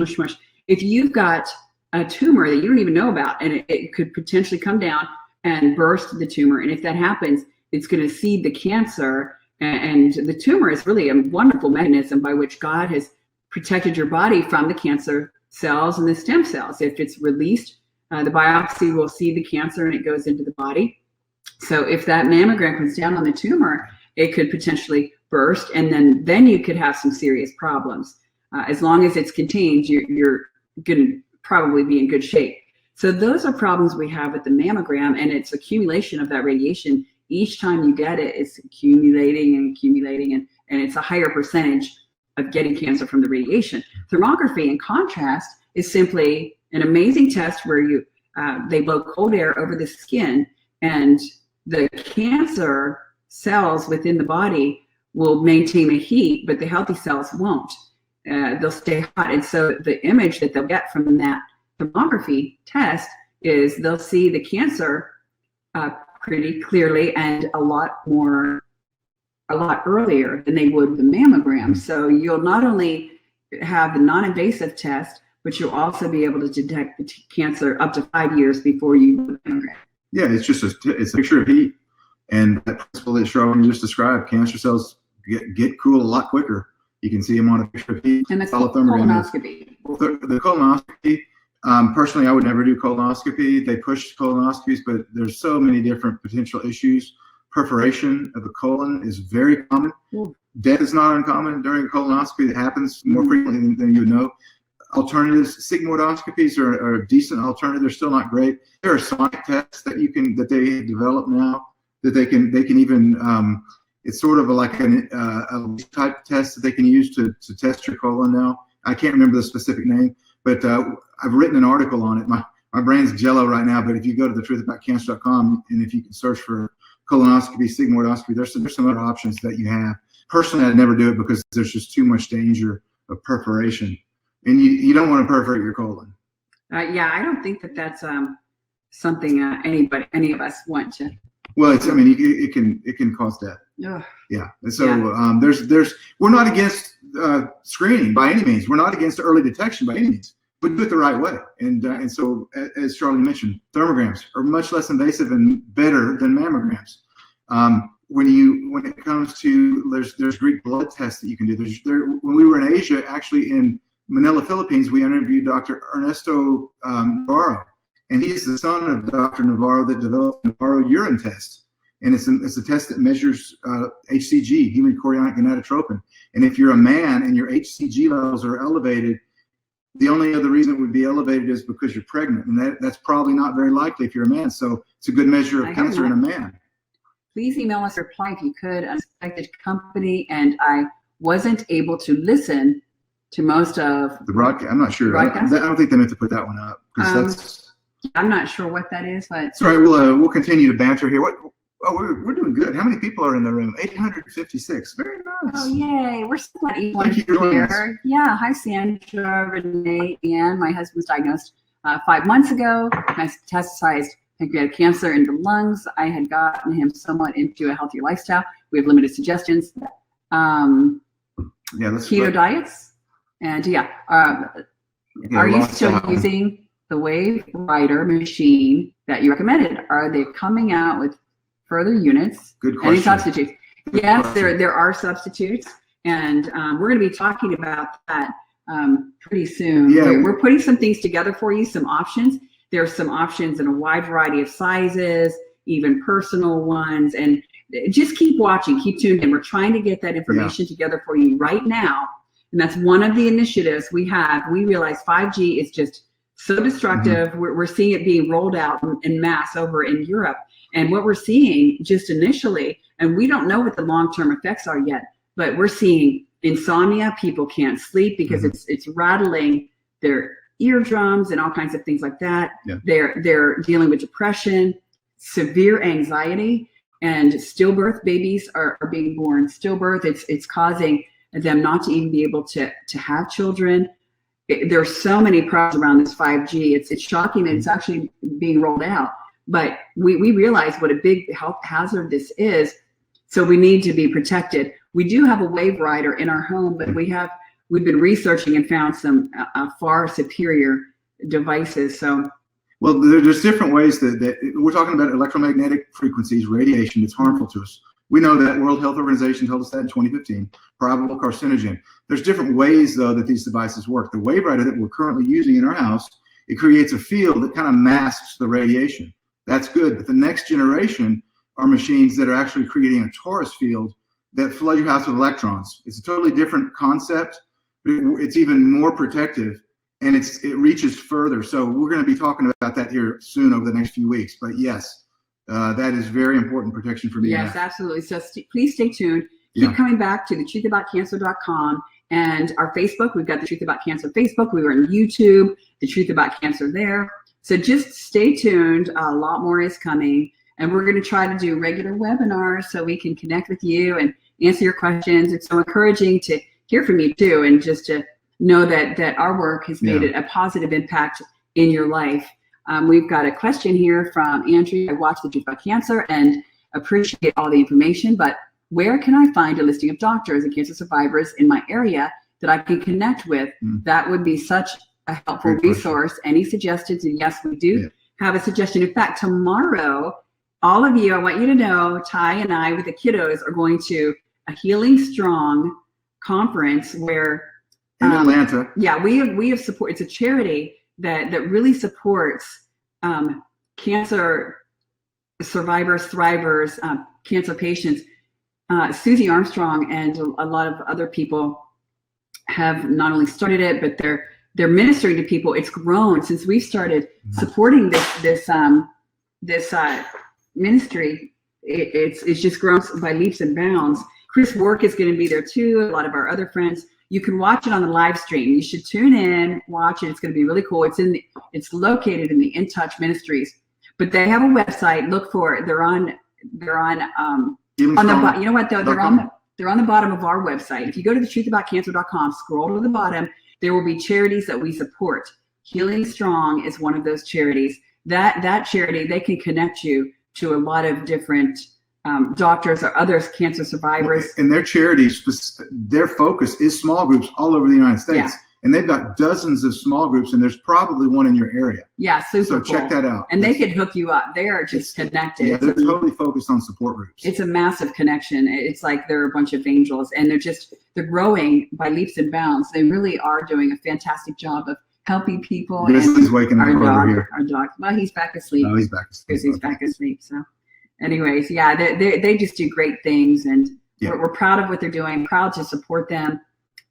if you've got a tumor that you don't even know about, and it could potentially come down and burst the tumor. And if that happens, it's going to seed the cancer. And the tumor is really a wonderful mechanism by which God has protected your body from the cancer cells and the stem cells. If it's released, the biopsy will see the cancer and it goes into the body. So if that mammogram comes down on the tumor, it could potentially burst, and then you could have some serious problems. As long as it's contained, you're going to probably be in good shape. So those are problems we have with the mammogram, and it's accumulation of that radiation. Each time you get it, it's accumulating, and it's a higher percentage of getting cancer from the radiation. Thermography, in contrast, is simply an amazing test where they blow cold air over the skin, and the cancer cells within the body will maintain the heat, but the healthy cells won't. They'll stay hot. And so the image that they'll get from that thermography test is they'll see the cancer pretty clearly and a lot earlier than they would the mammogram. So you'll not only have the non-invasive test, but you'll also be able to detect the cancer up to 5 years before you. Yeah, it's just it's a picture of heat, and that principle that Charlene just described, cancer cells get cool a lot quicker. You can see them on a picture of heat. And that's colonoscopy. The colonoscopy, personally, I would never do colonoscopy. They push colonoscopies, but there's so many different potential issues. Perforation of the colon is very common. Ooh. Death is not uncommon during colonoscopy. It happens more frequently than you know. Alternatives, sigmoidoscopies are a decent alternative. They're still not great. There are sonic tests that they have developed now that they can even it's sort of like a type test that they can use to test your colon now. I can't remember the specific name, but I've written an article on it. My brain's jello right now, but if you go to thetruthaboutcancer.com and if you can search for colonoscopy, sigmoidoscopy, there's some other options that you have. Personally, I'd never do it because there's just too much danger of perforation. And you don't want to perforate your colon. Yeah, I don't think that's something any of us want to. Well, it can cause death. Ugh. Yeah. And so we're not against screening by any means. We're not against early detection by any means, but do it the right way. And so, as Charlene mentioned, thermograms are much less invasive and better than mammograms. When it comes to there's Greek blood tests that you can do. When we were in Asia, actually in Manila, Philippines, we interviewed Dr. Ernesto Navarro, and he's the son of Dr. Navarro that developed the Navarro urine test. And it's a test that measures HCG, human chorionic gonadotropin. And if you're a man and your HCG levels are elevated, the only other reason it would be elevated is because you're pregnant. And that's probably not very likely if you're a man. So it's a good measure of cancer in a man. Please email us a reply if you could. Unsuspected company, and I wasn't able to listen to most of the broadcast. I'm not sure. I don't think they meant to put that one up because I'm not sure what that is, but it's all right. We'll continue to banter here. We're doing good. How many people are in the room? 856. Very nice. Oh yay! We're so glad you want to here. Yeah. Hi, Sandra, Renee, Ann. My husband was diagnosed 5 months ago. Metastasized pancreatic cancer in the lungs. I had gotten him somewhat into a healthier lifestyle. We have limited suggestions. Keto diets. And are you still using the Wave Rider machine that you recommended? Are they coming out with further units? Good question. Any substitutes? Yes, there are substitutes, and we're going to be talking about that pretty soon. Yeah. We're putting some things together for you, some options. There's some options in a wide variety of sizes, even personal ones, and just keep watching, keep tuned in. We're trying to get that information together for you right now. And that's one of the initiatives we have. We realize 5G is just so destructive. Mm-hmm. We're seeing it being rolled out in mass over in Europe. And what we're seeing just initially, and we don't know what the long-term effects are yet, but we're seeing insomnia. People can't sleep because it's rattling their eardrums and all kinds of things like that. Yeah. They're dealing with depression, severe anxiety, and stillbirth. Babies are being born stillbirth. It's causing them not to even be able to have children. There's so many problems around this 5G. It's shocking that it's actually being rolled out, but we realize what a big health hazard this is. So we need to be protected. We do have a Wave Rider in our home, but we've been researching and found some far superior devices. So, well, there's different ways that we're talking about electromagnetic frequencies, radiation that's harmful to us. We know that World Health Organization told us that in 2015, probable carcinogen. There's different ways, though, that these devices work. The Wave Rider that we're currently using in our house, it creates a field that kind of masks the radiation. That's good. But the next generation are machines that are actually creating a torus field that flood your house with electrons. It's a totally different concept, but it's even more protective, and it reaches further. So we're going to be talking about that here soon over the next few weeks. But yes, that is very important protection for me. Yes, absolutely. So please stay tuned. Keep coming back to thetruthaboutcancer.com and our Facebook. We've got the Truth About Cancer Facebook. We were on YouTube, the Truth About Cancer there. So just stay tuned. A lot more is coming. And we're going to try to do regular webinars so we can connect with you and answer your questions. It's so encouraging to hear from you too, and just to know that our work has made a positive impact in your life. We've got a question here from Andrea. I watch the Truth About Cancer and appreciate all the information, but where can I find a listing of doctors and cancer survivors in my area that I can connect with, that would be such a helpful resource. Any suggestions? And yes, we do have a suggestion. In fact, tomorrow, all of you, I want you to know, Ty and I with the kiddos are going to a Healing Strong conference where in Atlanta. Yeah, we have support. It's a charity that really supports cancer survivors, thrivers, cancer patients. Susie Armstrong and a lot of other people have not only started it, but they're ministering to people. It's grown since we started supporting this ministry. It's just grown by leaps and bounds. Chris Work is going to be there too. A lot of our other friends. You can watch it on the live stream. You should tune in, watch it. It's going to be really cool. It's located in the In Touch Ministries, but they have a website. Look for it. They're on the you know what though, they're on the bottom of our website. If you go to thetruthaboutcancer.com, scroll to the bottom, there will be charities that we support. Healing Strong is one of those charities. That charity, they can connect you to a lot of different doctors or other cancer survivors. And their charities, their focus is small groups all over the United States. Yeah. And they've got dozens of small groups, and there's probably one in your area. Yeah, super So cool. check that out. And they could hook you up. They are just connected. Yeah, they're totally focused on support groups. It's a massive connection. It's like they're a bunch of angels, and they're growing by leaps and bounds. They really are doing a fantastic job of helping people. Grizzly's waking up over here. Our dog. Well, he's back asleep. Oh, he's back asleep. He's back asleep. So, anyways, yeah, they just do great things, and we're proud of what they're doing. Proud to support them.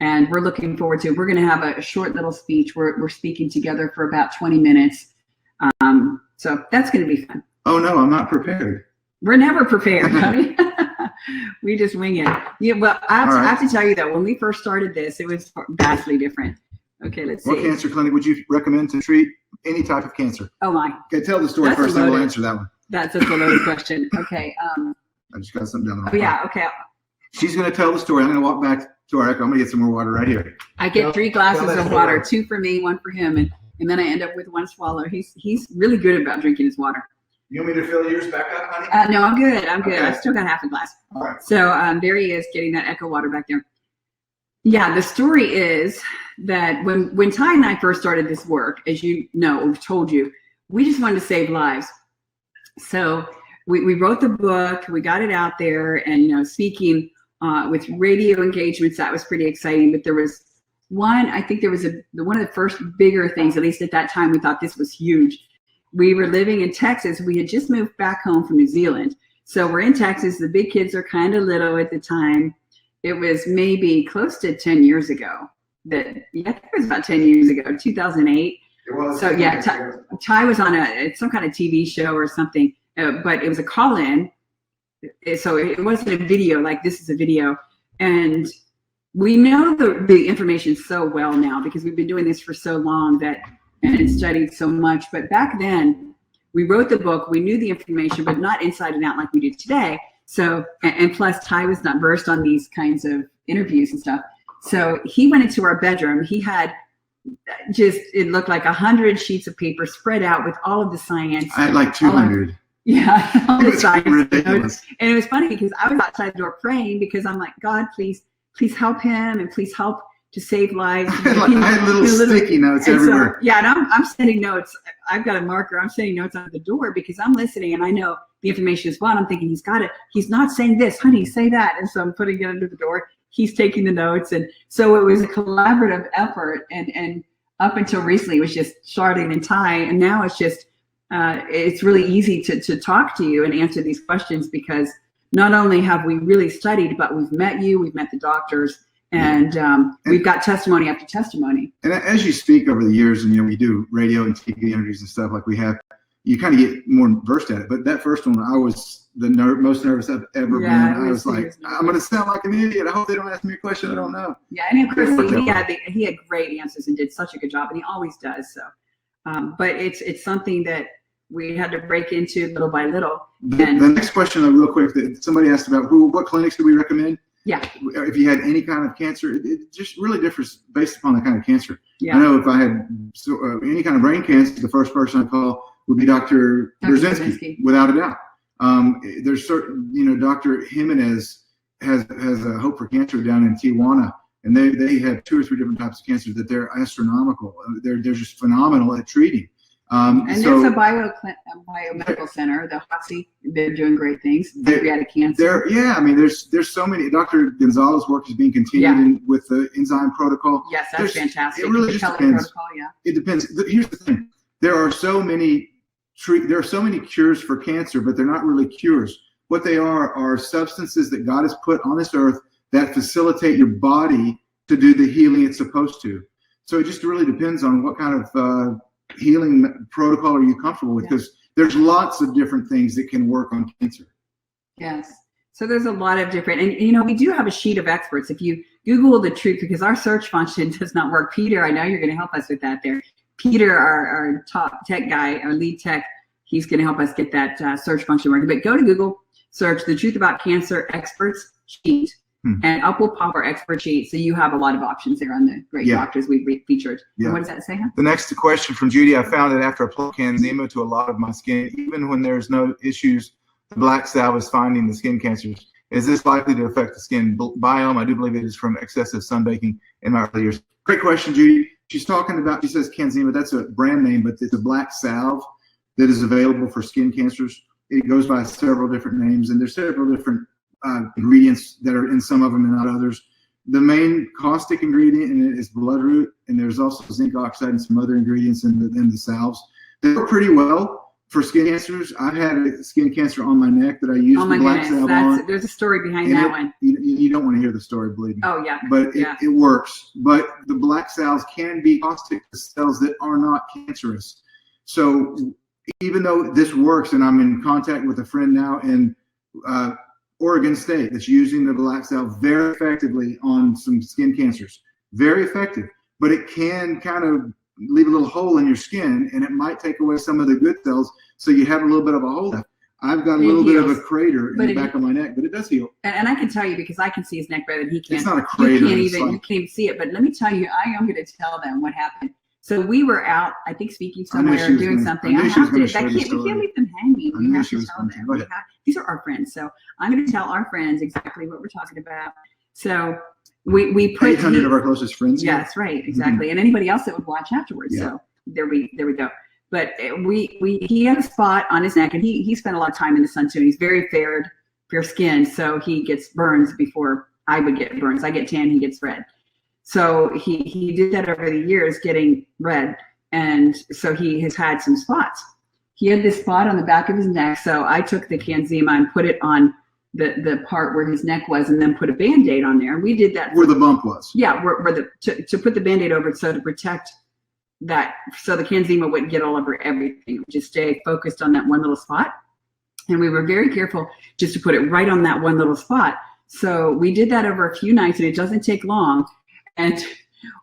And we're looking forward to, we're going to have a short little speech. We're speaking together for about 20 minutes. So that's going to be fun. Oh, no, I'm not prepared. We're never prepared, honey. We just wing it. Yeah, well, I have to tell you, though, when we first started this, it was vastly different. Okay, let's see. What cancer clinic would you recommend to treat any type of cancer? Oh, my. Okay, tell the story first, then we'll answer that one. That's such a loaded question. Okay. I just got something down the line. Oh, yeah, okay. She's going to tell the story. I'm going to walk back to our echo. I'm going to get some more water right here. I get 3 glasses of water, 2 for me, 1 for him, and then I end up with 1 swallow. He's really good about drinking his water. You want me to fill yours back up, honey? No, I'm good. Okay. I still got half a glass. All right. So there he is getting that echo water back there. Yeah, the story is that when Ty and I first started this work, as you know, we've told you, we just wanted to save lives. So we wrote the book, we got it out there, and speaking with radio engagements, that was pretty exciting. But there was one, I think there was one of the first bigger things, at least at that time, we thought this was huge. We were living in Texas. We had just moved back home from New Zealand. So we're in Texas. The big kids are kind of little at the time. It was maybe close to 10 years ago. I think it was about 10 years ago, 2008. It was. So yeah, Ty was on some kind of TV show or something, but it was a call-in. So it wasn't a video, like this is a video. And we know the information so well now because we've been doing this for so long and studied so much. But back then, we wrote the book, we knew the information, but not inside and out like we do today. So, and plus Ty was not versed on these kinds of interviews and stuff. So he went into our bedroom. He had it looked like 100 sheets of paper spread out with all of the science. I had like 200. Yeah, all the science ridiculous. And it was funny because I was outside the door praying because I'm like, God, please help him and please help to save lives. I had little sticky notes everywhere. So, and I'm sending notes. I've got a marker. I'm sending notes on the door because I'm listening and I know the information is one. I'm thinking he's got it. He's not saying this, honey, say that. And so I'm putting it under the door. He's taking the notes. And so it was a collaborative effort. And up until recently, it was just Charlene and Ty. And now it's just, it's really easy to talk to you and answer these questions because not only have we really studied, but we've met you, we've met the doctors, and we've got testimony after testimony. And as you speak over the years, and we do radio and TV interviews and stuff like we have, you kind of get more versed at it. But that first one, I was the most nervous I've ever been. I was like, I'm going to sound like an idiot. I hope they don't ask me a question I don't know. Yeah, and of course he had great answers and did such a good job, and he always does. So, but it's something that we had to break into little by little. The next question, real quick, that somebody asked about what clinics do we recommend? Yeah. If you had any kind of cancer, it just really differs based upon the kind of cancer. Yeah. I know if I had any kind of brain cancer, the first person I call would be Dr. Burzynski, without a doubt. There's certain, Dr. Jimenez has a Hope for Cancer down in Tijuana. and they have 2 or 3 different types of cancers that they're astronomical. They're just phenomenal at treating. And there's a biomedical center, the HOTC. They're doing great things. Pancreatic cancer. Yeah, I mean, there's so many. Dr. Gonzalez's work is being continued with the enzyme protocol. Yes, that's fantastic. It really just depends. Protocol, It depends. Here's the thing: there are so many cures for cancer, but they're not really cures. What they are substances that God has put on this earth that facilitate your body to do the healing it's supposed to. So it just really depends on what kind of healing protocol are you comfortable with, because there's lots of different things that can work on cancer. Yes. So there's a lot of different, and we do have a sheet of experts. If you Google the truth, because our search function does not work. Peter, I know you're going to help us with that there. Peter, our top tech guy, our lead tech, he's going to help us get that search function working. But go to Google, search the Truth About Cancer Experts sheet, and up will pop our expert sheet. So you have a lot of options there on the great doctors we've featured. Yeah. And what does that say, huh? The next question from Judy: I found that after applying Canzima to a lot of my skin, even when there's no issues, the black salve is finding the skin cancers. Is this likely to affect the skin biome? I do believe it is from excessive sunbaking in my early years. Great question, Judy. She's talking about, she says Canzima, that's a brand name, but it's a black salve that is available for skin cancers. It goes by several different names, and there's several different ingredients that are in some of them and not others. The main caustic ingredient in it is bloodroot, and there's also zinc oxide and some other ingredients in the salves. They work pretty well for skin cancers. I've had a skin cancer on my neck that I used the black salve on. There's a story behind that one. You don't want to hear the story, believe me. Oh, yeah. But it works. But the black salves can be caustic to cells that are not cancerous. So even though this works, and I'm in contact with a friend now in Oregon State that's using the black salve very effectively on some skin cancers. Very effective. But it can kind of leave a little hole in your skin, and it might take away some of the good cells, so you have a little bit of a hole left. I've got a little bit of a crater in the back of my neck, but it does heal. And I can tell you, because I can see his neck better than he can. It's not a crater. You can't even see it. But let me tell you, I am going to tell them what happened. So we were out, I think, speaking somewhere, doing something. We can't leave them hanging. We have to tell them. These are our friends. So I'm going to tell our friends exactly what we're talking about. So we put 800 of our closest friends. Yes, right, exactly. And anybody else that would watch afterwards. Yeah. So there we go. But he had a spot on his neck, and he spent a lot of time in the sun too. He's very fair skinned, so he gets burns before I would get burns. I get tan, he gets red. So he did that over the years, getting red, and so he has had some spots. He had this spot on the back of his neck, so I took the Canzima and put it on the part where his neck was, and then put a Band-Aid on there. We did that where the bump was. Yeah, to put the Band-Aid over it, so to protect that, so the Canzima wouldn't get all over everything. It would just stay focused on that one little spot. And we were very careful just to put it right on that one little spot. So we did that over a few nights, and it doesn't take long. And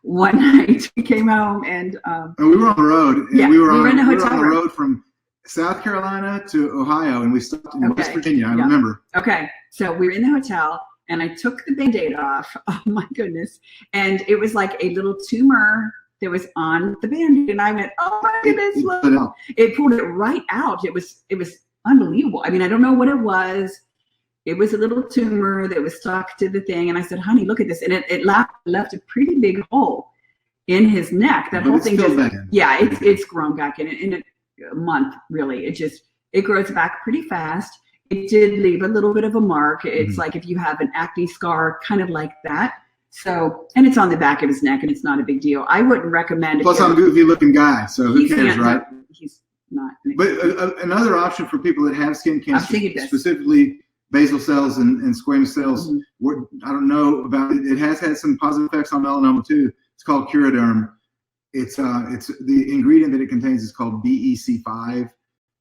one night we came home, and we were on the road. Yeah, we were in a hotel on the road from South Carolina to Ohio, and we stopped in West Virginia. I remember. Okay, so we were in the hotel, and I took the Band-Aid off. Oh my goodness! And it was like a little tumor that was on the Band-Aid, and I went, "Oh my goodness!" It pulled it right out. It was unbelievable. I mean, I don't know what it was. It was a little tumor that was stuck to the thing, and I said, "Honey, look at this!" And it left a pretty big hole in his neck. That whole thing it's grown back in a month. Really, it grows back pretty fast. It did leave a little bit of a mark. It's like if you have an acne scar, kind of like that. So, and it's on the back of his neck, and it's not a big deal. I wouldn't recommend it. Plus, I'm a goofy-looking guy, so who cares, right? He's not. But another option for people that have skin cancer, specifically basal cells and squamous cells, I don't know about it. It has had some positive effects on melanoma too. It's called Curaderm. It's the ingredient that it contains is called BEC5.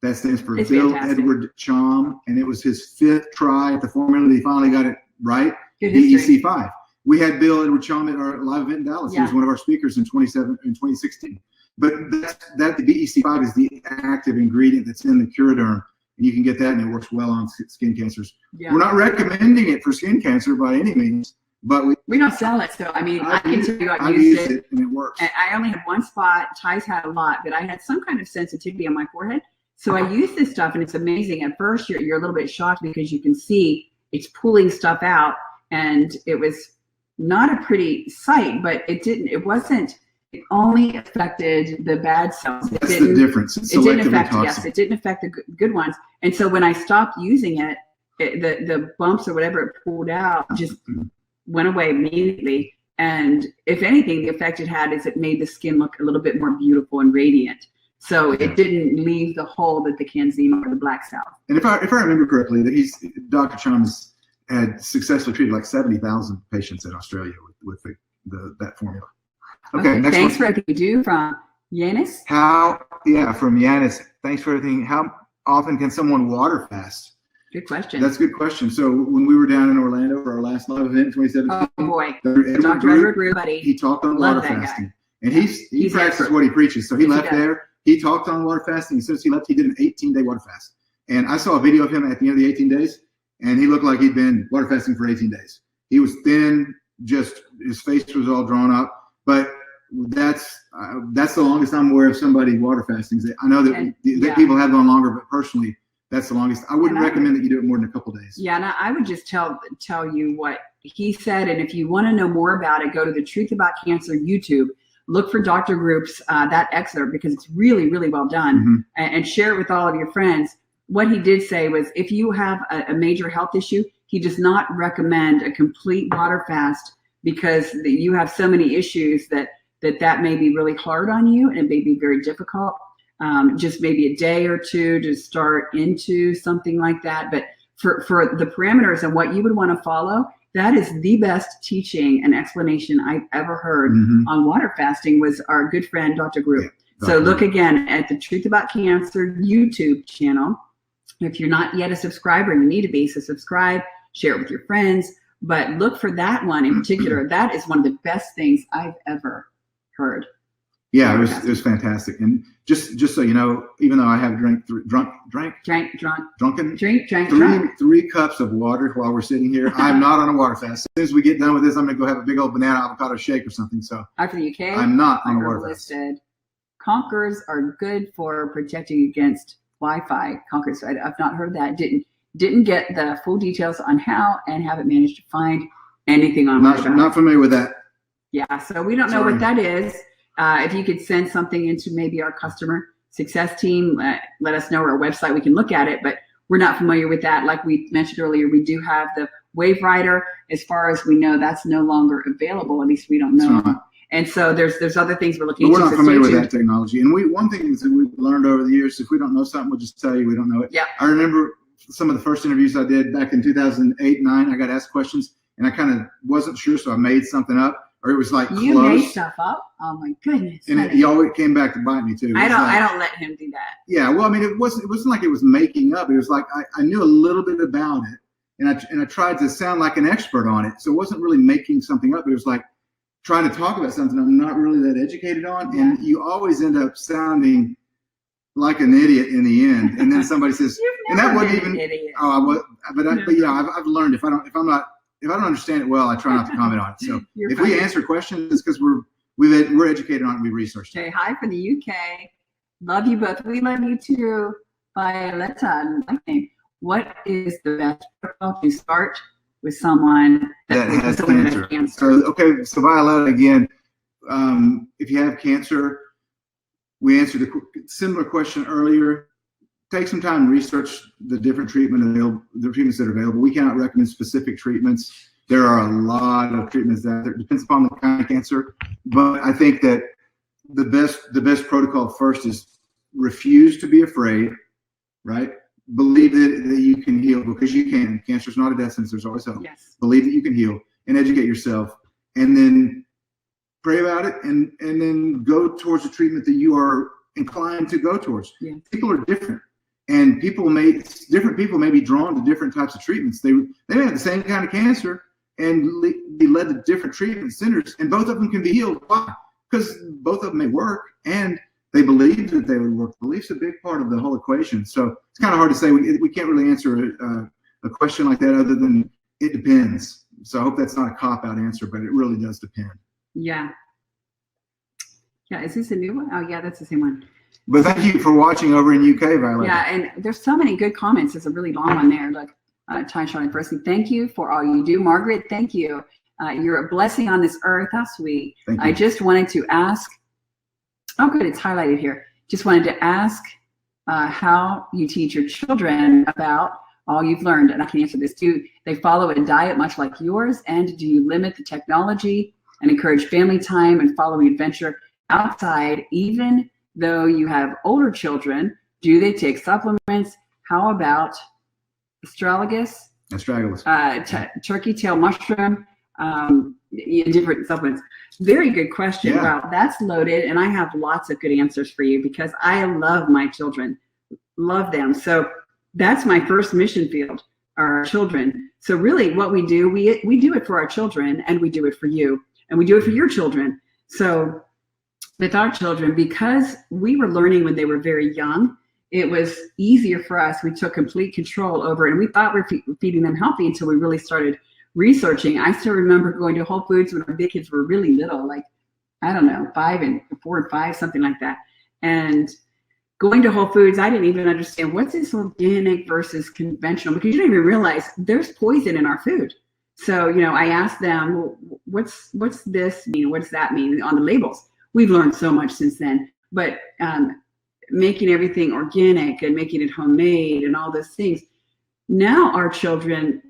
That stands for Bill Edward Chom, and it was his 5th try at the formula. He finally got it right. BEC5. We had Bill Edward Chom at our live event in Dallas. He was one of our speakers in 2016. But the BEC5 is the active ingredient that's in the Curaderm. And you can get that, and it works well on skin cancers. Yeah. We're not recommending it for skin cancer by any means, but we don't sell it. So I mean, I can tell you I used it, and it works. And I only had one spot. Ty's had a lot, but I had some kind of sensitivity on my forehead. So I use this stuff, and it's amazing. At first, you're a little bit shocked because you can see it's pulling stuff out, and it was not a pretty sight, but it only affected the bad cells. That's the difference. It didn't affect, yes, it didn't affect the good ones. And so when I stopped using it, the bumps or whatever it pulled out just went away immediately. And if anything, the effect it had is it made the skin look a little bit more beautiful and radiant. So it didn't leave the hole that the canzema or the black cell. And if I remember correctly, that Dr. Chalmers had successfully treated like 70,000 patients in Australia with that formula. Okay, next thanks one. for everything you do from Yanis. From Yanis. Thanks for everything. How often can someone water fast? Good question. That's a good question. So when we were down in Orlando for our last live event in 2017, oh boy, Dr. Edward Rue, buddy. He talked on water fasting, and he practices what he preaches. So he left there. He talked on water fasting. As soon as he left, he did an 18-day water fast. And I saw a video of him at the end of the 18 days, and he looked like he'd been water fasting for 18 days. He was thin, just his face was all drawn up. But that's the longest I'm aware of somebody water fasting. I know that people have gone longer, but personally, that's the longest. I wouldn't recommend that you do it more than a couple days. Yeah, and I would just tell you what he said. And if you want to know more about it, go to the Truth About Cancer YouTube. Look for Dr. Group's that excerpt, because it's really, really well done, and share it with all of your friends. What he did say was, if you have a major health issue, he does not recommend a complete water fast, because you have so many issues that may be really hard on you, and it may be very difficult. Just maybe a day or two to start into something like that. But for the parameters and what you would want to follow, that is the best teaching and explanation I've ever heard on water fasting was our good friend, Dr. Group. So look again at the Truth About Cancer YouTube channel. If you're not yet a subscriber, you need to be, so subscribe, share it with your friends, but look for that one in particular. That is one of the best things I've ever heard. Yeah, it was fantastic. And just so you know, even though I have drank 3 cups of water while we're sitting here, I'm not on a water fast. As soon as we get done with this, I'm gonna go have a big old banana avocado shake or something. So I'm from the UK. I'm not on a water fast. Conkers are good for protecting against Wi-Fi. Conkers, I've not heard that. Didn't get the full details on how, and haven't managed to find anything on. Not familiar with that. Yeah, so we don't know what that is. If you could send something into maybe our customer success team, let us know, or our website, we can look at it, but we're not familiar with that. Like we mentioned earlier, we do have the Wave Rider. As far as we know, that's no longer available. At least we don't know. And so there's other things we're looking into. We're not familiar with that technology. And one thing that we've learned over the years, if we don't know something, we'll just tell you we don't know it. Yeah. I remember some of the first interviews I did back in 2008-9, I got asked questions and I kind of wasn't sure, so I made something up. Or it was like you close. Made stuff up. Oh my goodness! And he always came back to bite me too. I don't let him do that. Yeah, well, I mean, it wasn't like it was making up. It was like I knew a little bit about it, and I tried to sound like an expert on it. So it wasn't really making something up. It was like trying to talk about something I'm not really that educated on, and you always end up sounding like an idiot in the end. And then somebody says, and that wasn't even. Idiot. Oh, I was, but yeah, I've learned if I don't understand it well, I try not to comment on it. So if we answer questions, it's because we're educated on it. We researched it. Okay, hi from the UK. Love you both. We love you too. Violetta. What is the best protocol to start with someone that has cancer? So Violetta, again, if you have cancer, we answered a similar question earlier. Take some time and research the different treatments that are available. We cannot recommend specific treatments. There are a lot of treatments that depends upon the kind of cancer. But I think that the best protocol first is refuse to be afraid, right? Believe that you can heal, because you can. Cancer is not a death sentence. There's always hope. Yes. Believe that you can heal and educate yourself, and then pray about it, and then go towards the treatment that you are inclined to go towards. Yeah. People are different. And different people may be drawn to different types of treatments. They may have the same kind of cancer and be led to different treatment centers, and both of them can be healed. Why? Because both of them may work, and they believe that they would work. Belief's a big part of the whole equation. So it's kind of hard to say. We can't really answer a question like that other than it depends. So I hope that's not a cop-out answer, but it really does depend. Yeah. Yeah, is this a new one? Oh, yeah, that's the same one. But thank you for watching over in UK, Violet. Yeah, and there's so many good comments. There's a really long one there. Like, Charlene, firstly, thank you for all you do. Margaret, thank you. You're a blessing on this earth. How sweet. Thank you. I just wanted to ask, oh good, it's highlighted here. Just wanted to ask how you teach your children about all you've learned. And I can answer this too. They follow a diet much like yours. And do you limit the technology and encourage family time and following adventure outside, even though you have older children? Do they take supplements? How about astragalus? Turkey tail mushroom, different supplements. Very good question. Yeah. Wow, that's loaded. And I have lots of good answers for you because I love my children, love them. So that's my first mission field, our children. So really what we do, we do it for our children, and we do it for you, and we do it for your children. So with our children, because we were learning when they were very young, it was easier for us. We took complete control over it, and we thought we were feeding them healthy until we really started researching. I still remember going to Whole Foods when our big kids were really little, like, I don't know, 4 and 5, something like that. And going to Whole Foods, I didn't even understand what's this organic versus conventional, because you don't even realize there's poison in our food. So, I asked them, well, what's this mean? What does that mean on the labels? We've learned so much since then, but making everything organic and making it homemade and all those things. Now our children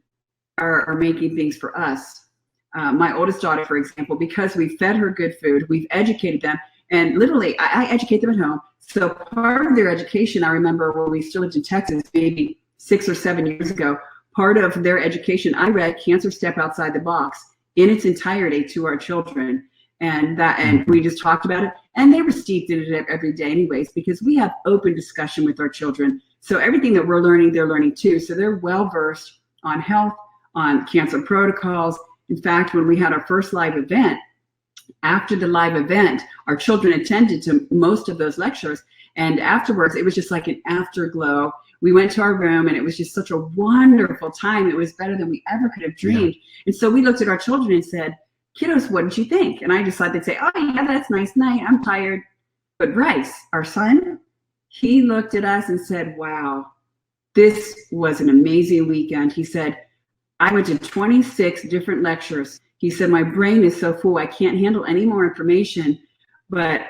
are making things for us. My oldest daughter, for example, because we fed her good food, we've educated them, and literally I educate them at home. So part of their education, I remember when we still lived in Texas, maybe 6 or 7 years ago, part of their education, I read Cancer Step Outside the Box in its entirety to our children. And we just talked about it, and they were steeped in it every day anyways, because we have open discussion with our children. So everything that we're learning, they're learning too. So they're well versed on health, on cancer protocols. In fact, when we had our first live event, after the live event, our children attended to most of those lectures. And afterwards, it was just like an afterglow. We went to our room, and it was just such a wonderful time. It was better than we ever could have dreamed. Yeah. And so we looked at our children and said, kiddos, what did you think? And I just thought they'd say, oh yeah, that's nice night, I'm tired. But Bryce, our son, he looked at us and said, wow, this was an amazing weekend. He said, I went to 26 different lectures. He said, my brain is so full, I can't handle any more information, but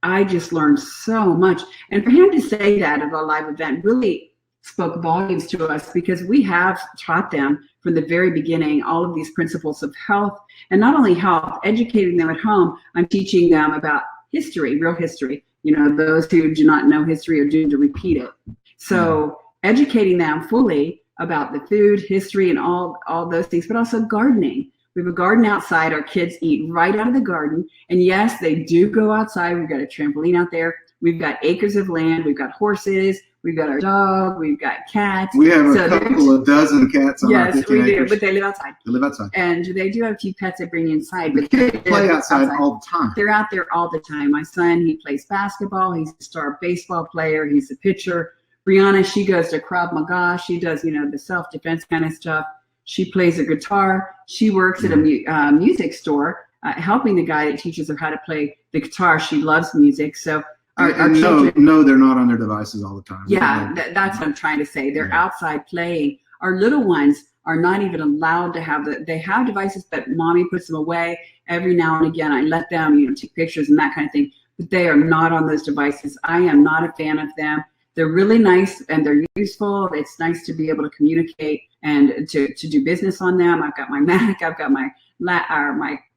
I just learned so much. And for him to say that at a live event really spoke volumes to us, because we have taught them from the very beginning all of these principles of health, and not only health, educating them at home. I'm teaching them about history, real history. Those who do not know history are doomed to repeat it. So educating them fully about the food, history, and all those things, but also gardening. We have a garden outside. Our kids eat right out of the garden. And yes, they do go outside. We've got a trampoline out there. We've got acres of land. We've got horses. We've got our dog. We've got cats. We have a couple of dozen cats on our 15 acres. Yes, we do, but they live outside. They live outside. And they do have a few pets that bring inside. But they play outside all the time. They're out there all the time. My son, he plays basketball. He's a star baseball player. He's a pitcher. Brianna, she goes to Krav Maga. She does, the self-defense kind of stuff. She plays a guitar. She works at a music store, helping the guy that teaches her how to play the guitar. She loves music. So our children, no, they're not on their devices all the time. Yeah, that's what I'm trying to say. They're outside playing. Our little ones are not even allowed to have they have devices, but mommy puts them away every now and again. I let them, take pictures and that kind of thing, but they are not on those devices. I am not a fan of them. They're really nice and they're useful. It's nice to be able to communicate and to do business on them. I've got my Mac, I've got my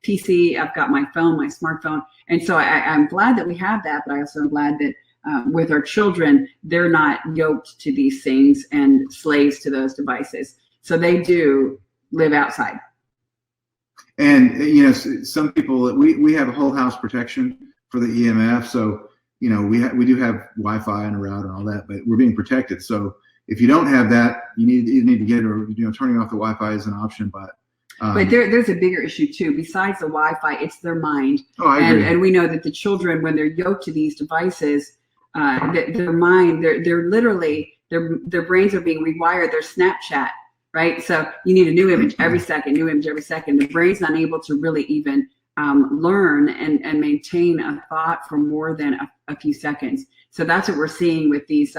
PC, I've got my phone, my smartphone. And so I'm glad that we have that, but I also am glad that with our children, they're not yoked to these things and slaves to those devices. So they do live outside. And, some people, we have a whole house protection for the EMF. So, we do have Wi-Fi and a router and all that, but we're being protected. So if you don't have that, you need to get it, or turning off the Wi-Fi is an option. But there's a bigger issue too. Besides the Wi-Fi, it's their mind. Oh, I agree. And we know that the children, when they're yoked to these devices, their mind, they're literally their brains are being rewired. Their Snapchat, right? So you need a new image every second, new image every second. The brain's not able to really even learn and maintain a thought for more than a few seconds. So that's what we're seeing with these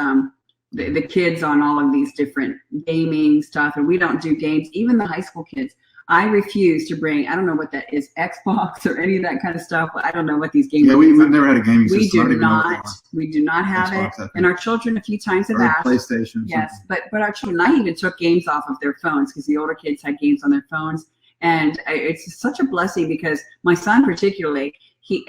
the kids on all of these different gaming stuff. And we don't do games. Even the high school kids, I refuse to bring, I don't know what that is, Xbox or any of that kind of stuff. I don't know what these games are. Yeah, we've never had a gaming system. We do not have Xbox, it. And our children a few times have asked. PlayStation. Yes, but our children, I even took games off of their phones because the older kids had games on their phones. And it's such a blessing because my son particularly,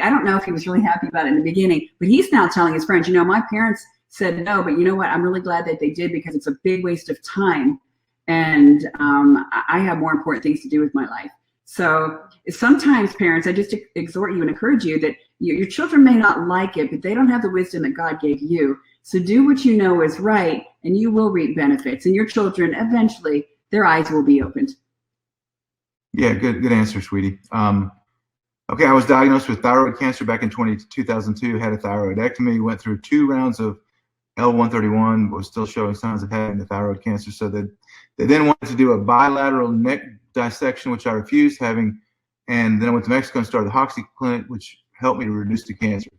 I don't know if he was really happy about it in the beginning, but he's now telling his friends, my parents said no, but you know what? I'm really glad that they did because it's a big waste of time. And I have more important things to do with my life. So sometimes parents, I just exhort you and encourage you that your children may not like it, but they don't have the wisdom that God gave you. So do what you know is right, and you will reap benefits. And your children, eventually, their eyes will be opened. Yeah, good answer, sweetie. Okay, I was diagnosed with thyroid cancer back in 2002, had a thyroidectomy, went through 2 rounds of L131, was still showing signs of having the thyroid cancer. So they then wanted to do a bilateral neck dissection, which I refused having. And then I went to Mexico and started the Hoxie Clinic, which helped me to reduce the cancer.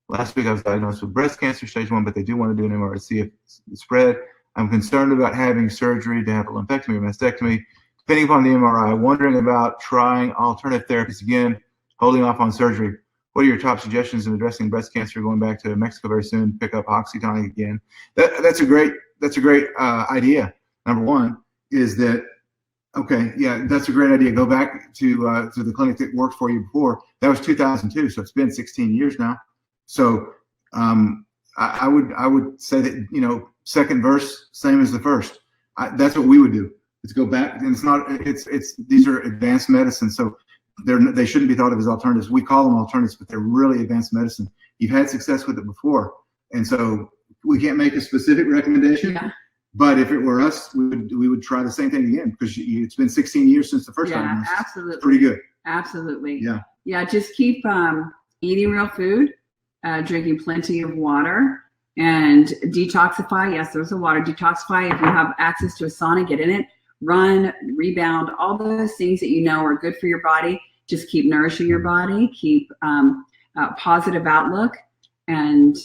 Last week I was diagnosed with breast cancer, stage 1, but they do want to do an MRI to see if it spread. I'm concerned about having surgery to have a lumpectomy or mastectomy. Depending upon the MRI, wondering about trying alternative therapies again, holding off on surgery. What are your top suggestions in addressing breast cancer? Going back to Mexico very soon, pick up oxytonic again. That's a great idea. Number one is that, okay, yeah, that's a great idea. Go back to the clinic that worked for you before. That was 2002, so it's been 16 years now. So I would say that second verse same as the first. That's what we would do. Is go back, and these are advanced medicine, so they shouldn't be thought of as alternatives. We call them alternatives, but they're really advanced medicine. You've had success with it before, and so we can't make a specific recommendation. Yeah. But if it were us, we would try the same thing again because it's been 16 years since the first time. Yeah, absolutely. Pretty good. Absolutely. Yeah. Yeah. Just keep eating real food, drinking plenty of water, and detoxify. Yes, there's a water detoxify. If you have access to a sauna, get in it. Run, rebound, all those things that are good for your body. Just keep nourishing your body, keep a positive outlook, and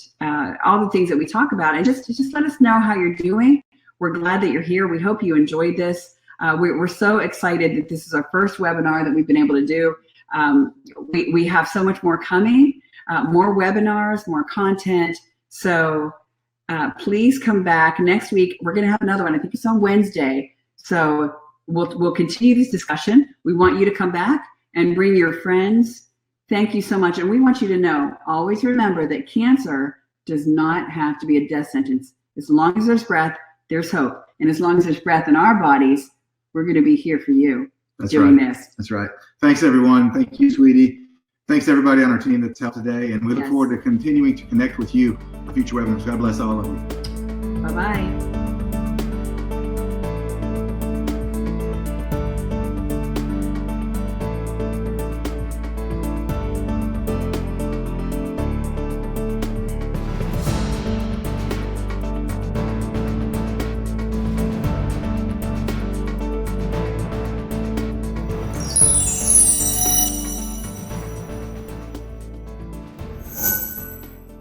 all the things that we talk about. And just let us know how you're doing. We're glad that you're here. We hope you enjoyed this. We're so excited that this is our first webinar that we've been able to do. We have so much more coming, more webinars, more content. So please come back next week. We're going to have another one. I think it's on Wednesday. So we'll continue this discussion. We want you to come back and bring your friends. Thank you so much. And we want you to know, always remember that cancer does not have to be a death sentence. As long as there's breath, there's hope. And as long as there's breath in our bodies, we're going to be here for you. That's doing right. this. That's right. Thanks, everyone. Thank you, sweetie. Thanks, everybody on our team that's helped today. And we look forward to continuing to connect with you for future webinars. God bless all of you. Bye-bye.